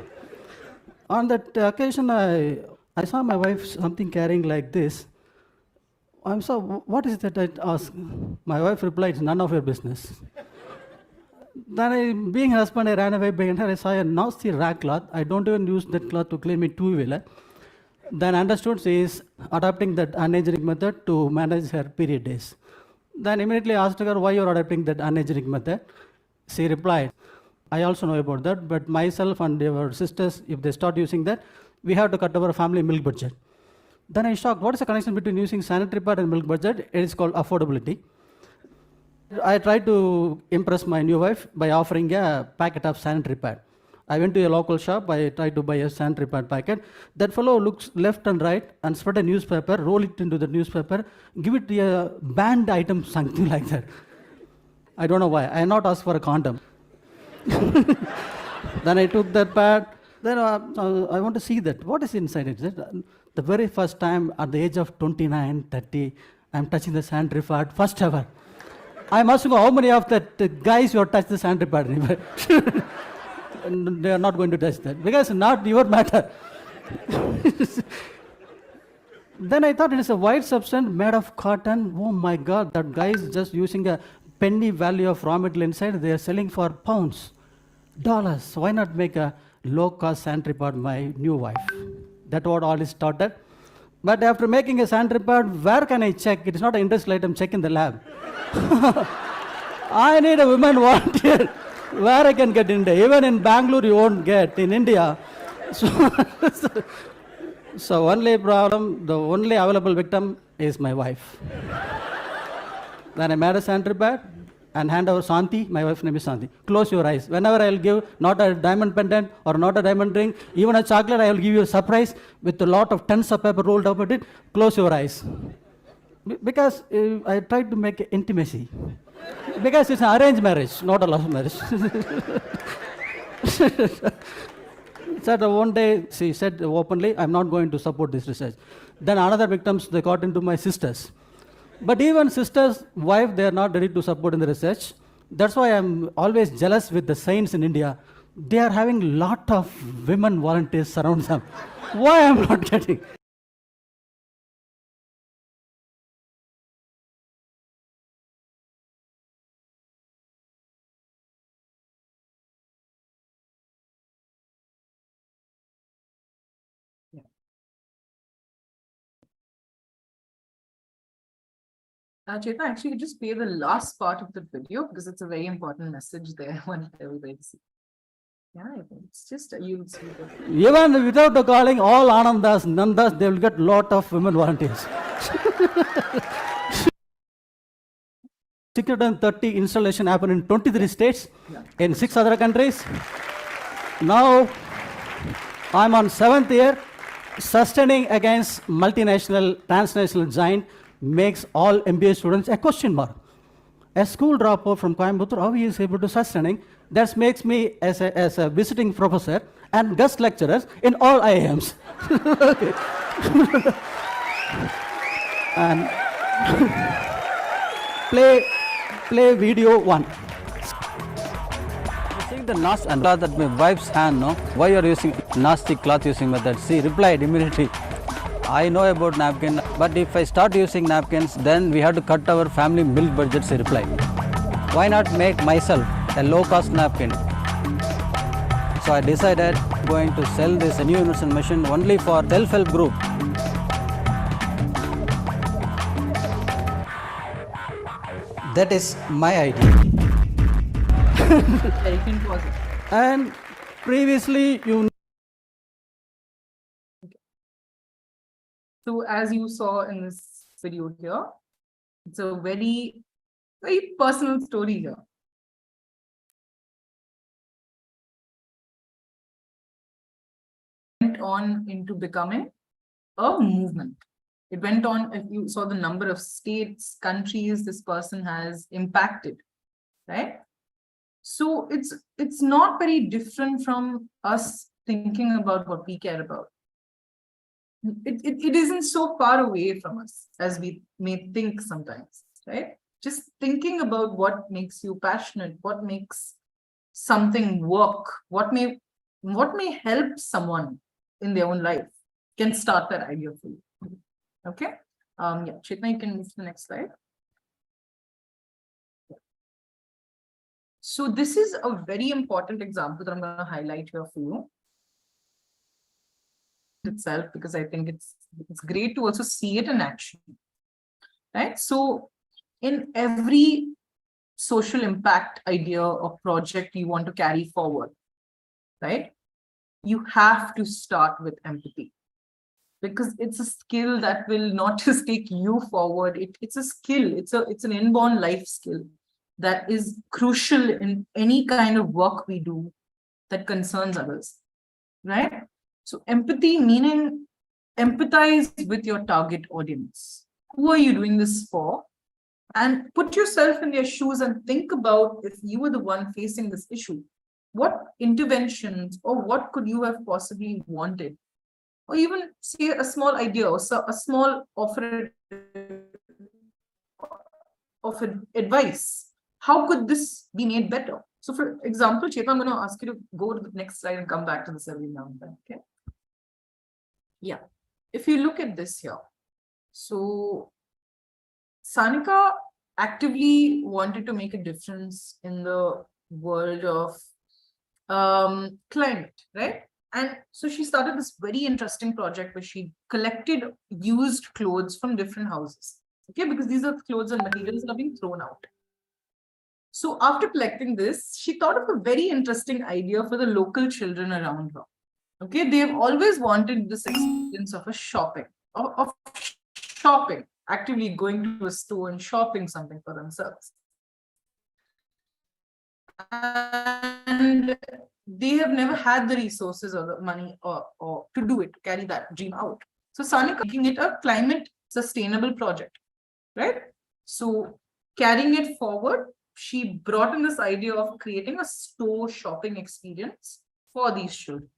On that occasion, I saw my wife something carrying like this. I'm so, what is that? I asked. My wife replied, none of your business. Then being a husband, I ran away behind her. I saw a nasty rag cloth. I don't even use that cloth to clean my two-wheeler. Then I understood she is adopting that unhygienic method to manage her period days. Then immediately asked her, why you're adopting that unhygienic method? She replied, I also know about that, but myself and our sisters, if they start using that, we have to cut our family milk budget. Then I shocked, what is the connection between using sanitary pad and milk budget? It is called affordability. I tried to impress my new wife by offering a packet of sanitary pad. I went to a local shop, I tried to buy a sanitary pad packet. That fellow looks left and right and spread a newspaper, roll it into the newspaper, give it a banned item, something like that. I don't know why, I not asked for a condom. Then I took that pad, then I want to see that, what is inside it? The very first time at the age of 29, 30, I'm touching the sanitary pad, first ever. I'm asking how many of that guys you have touched the sanitary pad anyway. They are not going to touch that because it's not your matter. Then I thought it is a white substance made of cotton. Oh my God, that guy is just using a penny value of raw material inside. They are selling for pounds, dollars. Why not make a low-cost sanitary pad my new wife? That's what all is started. But after making a sanitary pad, where can I check? It is not an industrial item, check in the lab. I need a woman volunteer. Where I can get in there? Even in Bangalore, you won't get in India. So only problem, the only available victim is my wife. Then I made a sanitary pad and hand over Santi. My wife's name is Santi. Close your eyes. Whenever I will give not a diamond pendant or not a diamond ring, even a chocolate, I will give you a surprise with a lot of tons of paper rolled up at it. Close your eyes. Because I tried to make intimacy. Because it's an arranged marriage, not a love marriage. So one day she said openly, I'm not going to support this research. Then another victims, they got into my sisters. But even sisters' wife, they are not ready to support in the research. That's why I'm always jealous with the saints in India. They are having lot of women volunteers around them. Why I'm not getting? Chetan, actually, you just play the last part of the video because it's a very important message there. I want everybody to see. Yeah, I think it's just you'll see the Even without the calling all Anandas, Nandas, they will get lot of women volunteers. 630 installation happened in 23 states, in 6 other countries. Now, I'm on 7th year, sustaining against multinational, transnational giant makes all MBA students a question mark. A school dropout from Coimbatore, how he is able to sustaining, that makes me as a visiting professor and guest lecturers in all IIMs. And play video 1. Seeing the nasty cloth at my wife's hand, no? Why you are using nasty cloth using method? She replied immediately, I know about napkin, but if I start using napkins, then we have to cut our family milk budget, she replied. Why not make myself a low-cost napkin? So I decided going to sell this new universal machine only for self-help group. That is my idea. you can pause it. And previously, you So as you saw in this video here, it's a very, very personal story here. Went on into becoming a movement. It went on, if you saw the number of states, countries this person has impacted, right? So it's not very different from us thinking about what we care about. It isn't so far away from us as we may think sometimes, right? Just thinking about what makes you passionate, what makes something work, what may help someone in their own life can start that idea for you. Okay. Yeah, Chetna, you can move to the next slide. So this is a very important example that I'm going to highlight here for you itself, because I think it's great to also see it in action, right? So in every social impact idea or project you want to carry forward, right, you have to start with empathy, because it's a skill that will not just take you forward. It's a skill, it's an inborn life skill that is crucial in any kind of work we do that concerns others, right? So empathy meaning empathize with your target audience. Who are you doing this for? And put yourself in their shoes and think about, if you were the one facing this issue, what interventions or what could you have possibly wanted? Or even say a small idea or a small offer of advice. How could this be made better? So for example, Cheta, I'm going to ask you to go to the next slide and come back to this every now and then, okay? Yeah, if you look at this here, so Sanika actively wanted to make a difference in the world of climate, right? And so she started this very interesting project where she collected used clothes from different houses, okay? Because these are clothes and materials that are being thrown out. So after collecting this, she thought of a very interesting idea for the local children around her. Okay, they've always wanted this experience of shopping, actively going to a store and shopping something for themselves. And they have never had the resources or the money or to do it, to carry that dream out. So Sanika making it a climate sustainable project, right? So carrying it forward, she brought in this idea of creating a store shopping experience for these children.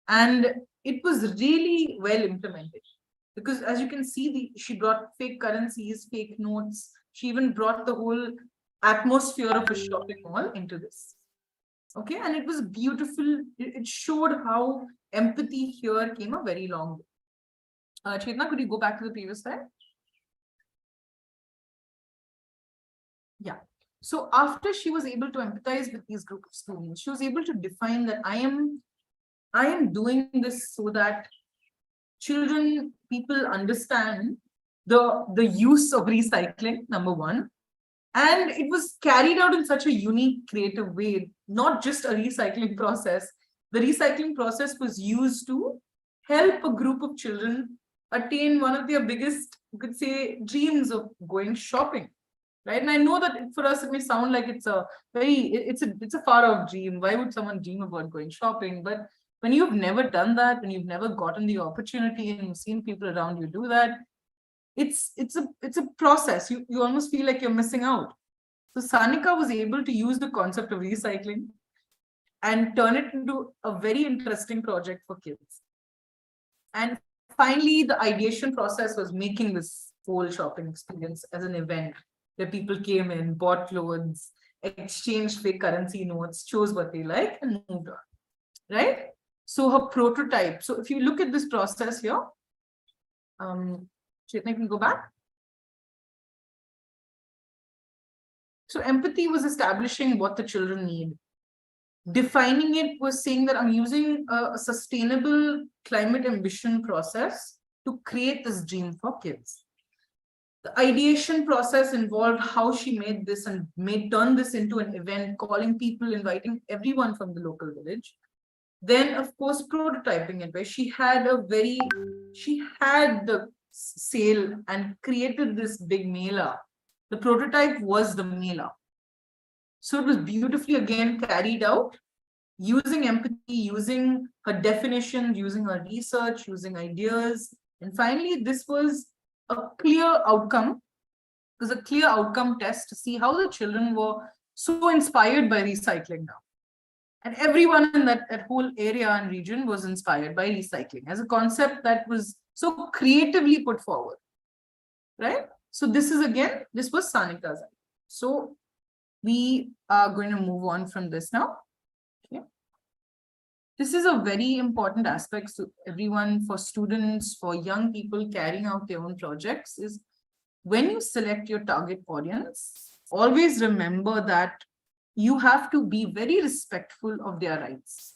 And it was really well implemented, because as you can see, she brought fake currencies, fake notes. She even brought the whole atmosphere of a shopping mall into this. Okay, and it was beautiful. It showed how empathy here came a very long way. Chetna, could you go back to the previous slide? Yeah. So after she was able to empathize with these group of students, she was able to define that I am doing this so that people understand the use of recycling, number one. And it was carried out in such a unique, creative way, not just a recycling process. The recycling process was used to help a group of children attain one of their biggest, you could say, dreams of going shopping. Right. And I know that for us, it may sound like it's a far off dream. Why would someone dream about going shopping? But when you've never done that, when you've never gotten the opportunity and you've seen people around you do that, it's a process. You almost feel like you're missing out. So Sanika was able to use the concept of recycling and turn it into a very interesting project for kids. And finally, the ideation process was making this whole shopping experience as an event where people came in, bought clothes, exchanged fake currency notes, chose what they like, and moved on. Right? So her prototype. So if you look at this process here, Chetna, you can go back. So empathy was establishing what the children need. Defining it was saying that I'm using a sustainable climate ambition process to create this dream for kids. The ideation process involved how she made this and turn this into an event, calling people, inviting everyone from the local village. Then, of course, prototyping it, where she had the sale and created this big mela. The prototype was the mela. So it was beautifully again carried out, using empathy, using her definitions, using her research, using ideas. And finally, this was a clear outcome. It was a clear outcome test to see how the children were so inspired by recycling now. And everyone in that whole area and region was inspired by recycling as a concept that was so creatively put forward. Right? So this was Sanika's idea. So we are going to move on from this now. Okay. This is a very important aspect to everyone, for students, for young people carrying out their own projects, is when you select your target audience, always remember that you have to be very respectful of their rights.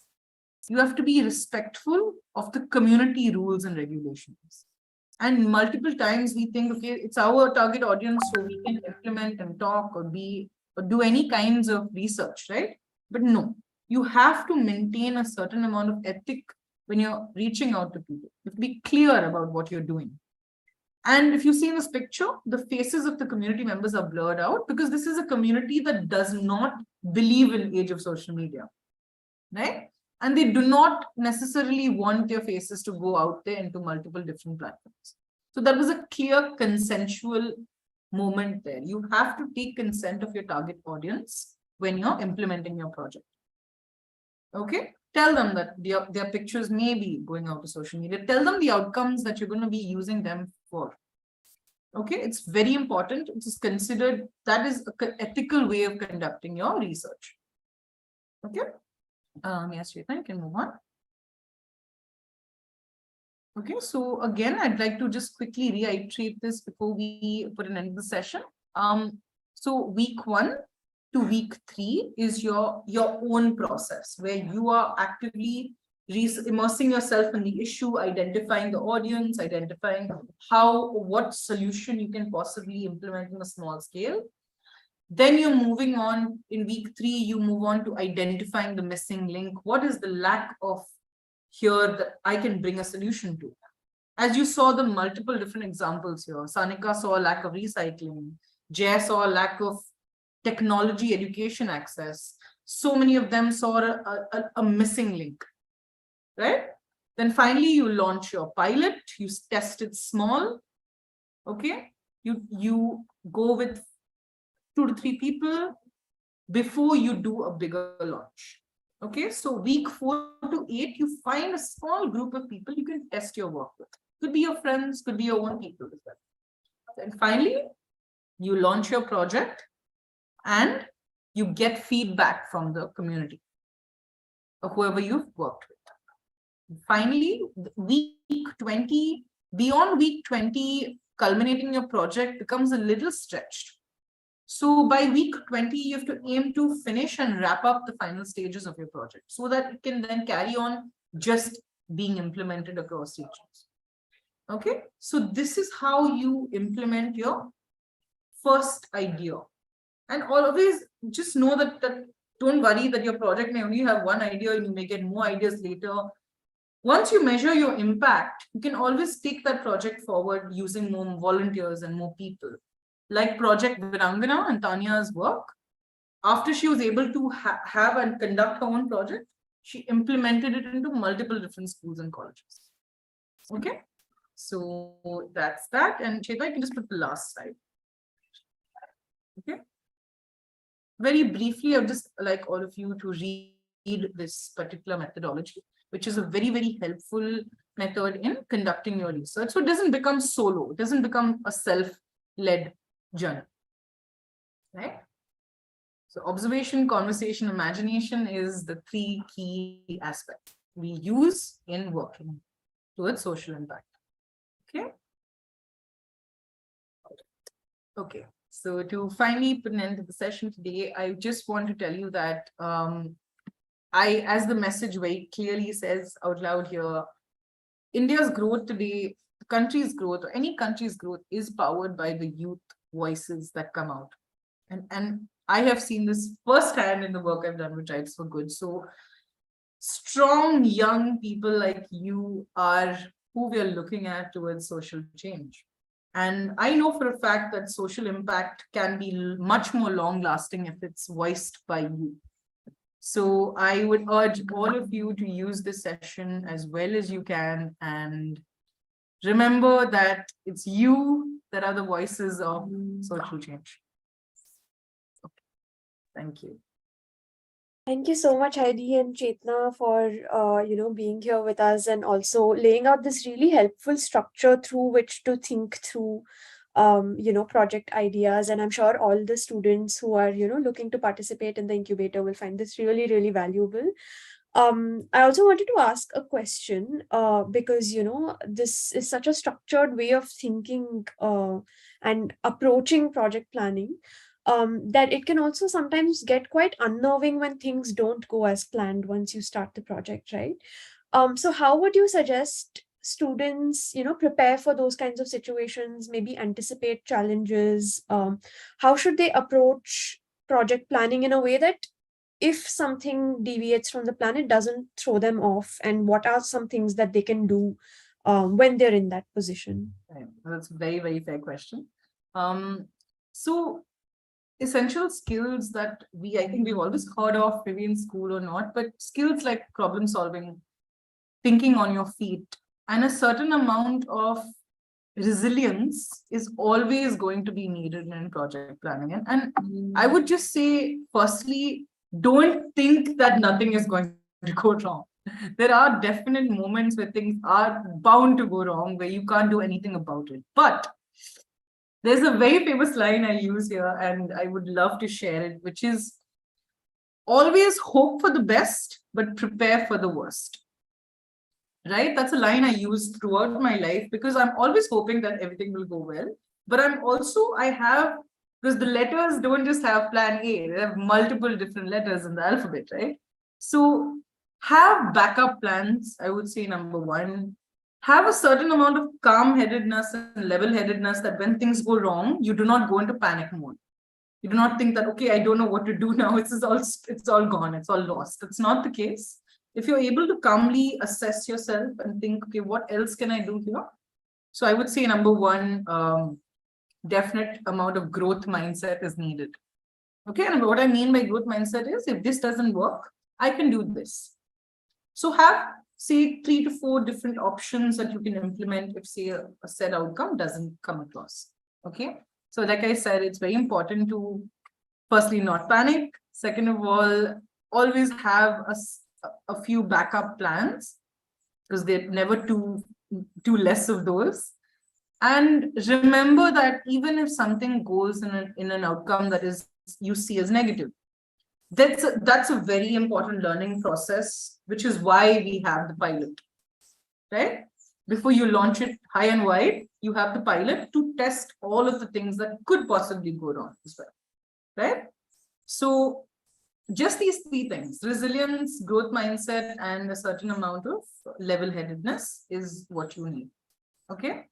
You have to be respectful of the community rules and regulations. And multiple times we think, okay, it's our target audience, so we can implement and talk or do any kinds of research, right? But no, you have to maintain a certain amount of ethic when you're reaching out to people. You have to be clear about what you're doing. And if you see in this picture, the faces of the community members are blurred out because this is a community that does not believe in age of social media, right? And they do not necessarily want their faces to go out there into multiple different platforms. So that was a clear consensual moment there. You have to take consent of your target audience when you're implementing your project. Okay? Tell them that their pictures may be going out to social media. Tell them the outcomes that you're going to be using them for. Okay? It's very important. It is considered, that is an ethical way of conducting your research. Okay? Yes, Chetna, you can move on. Okay, so again, I'd like to just quickly reiterate this before we put an end to the session. So week 1 to week 3 is your own process where you are actively immersing yourself in the issue, identifying the audience, identifying what solution you can possibly implement on a small scale. Then you're moving on in week 3, you move on to identifying the missing link. What is the lack of here that I can bring a solution to? As you saw the multiple different examples here, Sanika saw a lack of recycling, Jay saw a lack of technology education access. So many of them saw a missing link, right? Then finally you launch your pilot, you test it small, okay? You go with 2 to 3 people before you do a bigger launch. Okay, so week 4 to 8, you find a small group of people you can test your work with. Could be your friends, could be your own people as well. And finally, you launch your project and you get feedback from the community or whoever you've worked with. Finally, week 20, beyond week 20, culminating your project becomes a little stretched. So by week 20, you have to aim to finish and wrap up the final stages of your project so that it can then carry on just being implemented across regions. Okay, so this is how you implement your first idea. And always just know that don't worry that your project may only have one idea and you may get more ideas later. Once you measure your impact, you can always take that project forward using more volunteers and more people. Like Project Virangana and Tanya's work, after she was able to have and conduct her own project, she implemented it into multiple different schools and colleges. Okay, so that's that. And Cheta, I can just put the last slide. Okay. Very briefly, I'd just like all of you to read this particular methodology, which is a very, very helpful method in conducting your research. So it doesn't become solo, it doesn't become a self-led journey, right? So observation, conversation, imagination is the three key aspects we use in working towards social impact. Okay. Okay. So to finally put an end to the session today, I just want to tell you that as the message very clearly says out loud here, India's growth today, the country's growth, or any country's growth is powered by the youth voices that come out. And I have seen this firsthand in the work I've done with Tribes for Good. So strong young people like you are who we are looking at towards social change. And I know for a fact that social impact can be much more long lasting if it's voiced by you. So I would urge all of you to use this session as well as you can. And remember that it's you that are the voices of social change. Okay. Thank you. Thank you so much, Heidi and Chetna, for being here with us and also laying out this really helpful structure through which to think through project ideas. And I'm sure all the students who are looking to participate in the incubator will find this really, really valuable. I also wanted to ask a question because this is such a structured way of thinking and approaching project planning. That it can also sometimes get quite unnerving when things don't go as planned once you start the project, right? So how would you suggest students, prepare for those kinds of situations, maybe anticipate challenges? How should they approach project planning in a way that if something deviates from the plan, it doesn't throw them off? And what are some things that they can do when they're in that position? Right. That's a very, very fair question. So essential skills that I think we've always heard of, maybe in school or not, but skills like problem solving, thinking on your feet, and a certain amount of resilience is always going to be needed in project planning. And I would just say, firstly, don't think that nothing is going to go wrong. There are definite moments where things are bound to go wrong, where you can't do anything about it. But there's a very famous line I use here, and I would love to share it, which is always hope for the best, but prepare for the worst. Right? That's a line I use throughout my life because I'm always hoping that everything will go well. But because the letters don't just have plan A, they have multiple different letters in the alphabet, right? So have backup plans, I would say, number one. Have a certain amount of calm-headedness and level-headedness that when things go wrong, you do not go into panic mode. You do not think that, okay, I don't know what to do now. It's all gone. It's all lost. That's not the case. If you're able to calmly assess yourself and think, okay, what else can I do here? So I would say number one, definite amount of growth mindset is needed. Okay, and what I mean by growth mindset is if this doesn't work, I can do this. So have, say, 3 to 4 different options that you can implement if, say, a set outcome doesn't come across. Okay, so like I said, it's very important to firstly not panic. Second of all, always have a few backup plans because they're never too less of those. And remember that even if something goes in an outcome that is you see as negative. That's a very important learning process, which is why we have the pilot, right? Before you launch it high and wide, you have the pilot to test all of the things that could possibly go wrong as well, right? So just these three things: resilience, growth mindset, and a certain amount of level-headedness is what you need. Okay.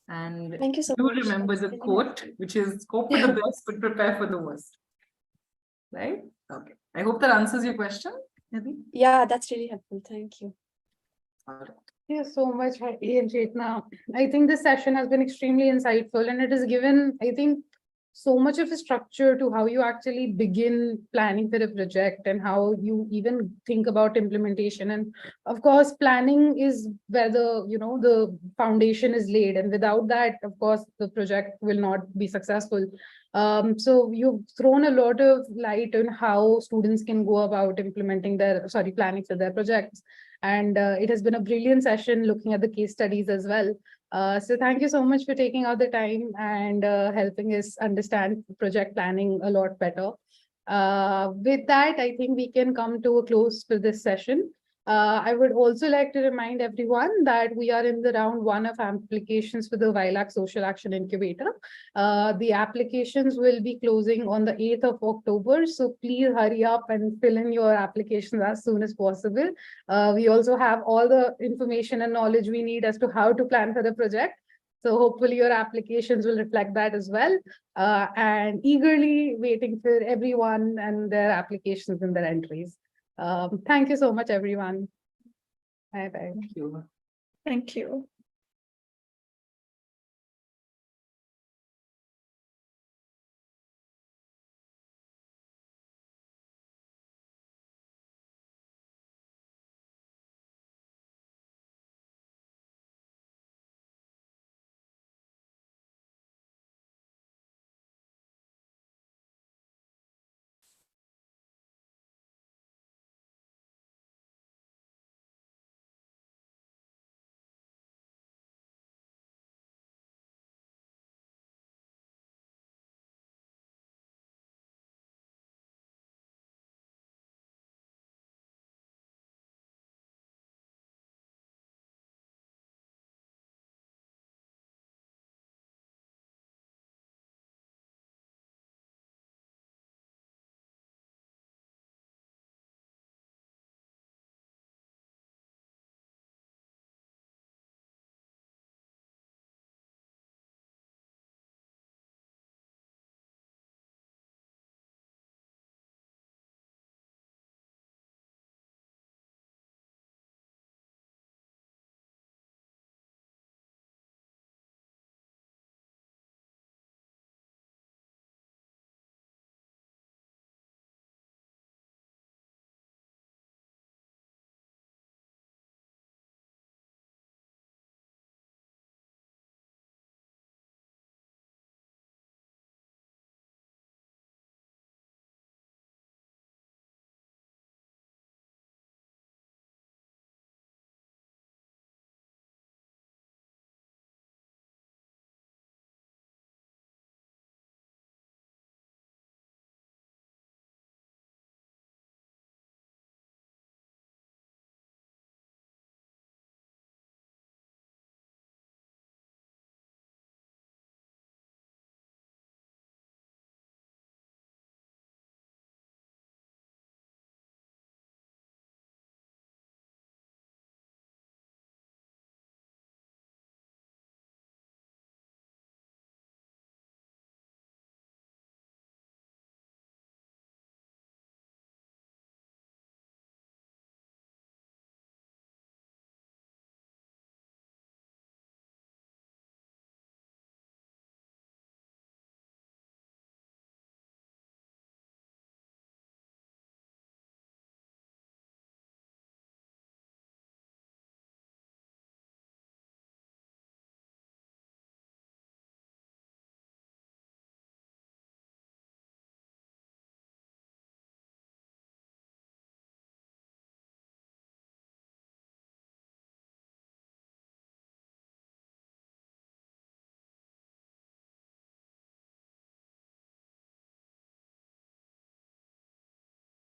And Thank you so do much. remember That's the really quote, which is hope for the best, but prepare for the worst. Right? Okay. I hope that answers your question, Nidhi. Yeah, that's really helpful. Thank you. All right. Thank you so much, Heidi and Chetna. I think this session has been extremely insightful, and it has given, I think, so much of a structure to how you actually begin planning for a project and how you even think about implementation. And of course, planning is where the foundation is laid, and without that, of course, the project will not be successful. So you've thrown a lot of light on how students can go about planning for their projects. And it has been a brilliant session looking at the case studies as well. So thank you so much for taking out the time and helping us understand project planning a lot better. With that, I think we can come to a close for this session. I would also like to remind everyone that we are in the round 1 of applications for the YLAC Social Action Incubator. The applications will be closing on the 8th of October. So please hurry up and fill in your applications as soon as possible. We also have all the information and knowledge we need as to how to plan for the project. So hopefully your applications will reflect that as well. And eagerly waiting for everyone and their applications and their entries. Thank you so much, everyone. Bye-bye. Thank you. Thank you.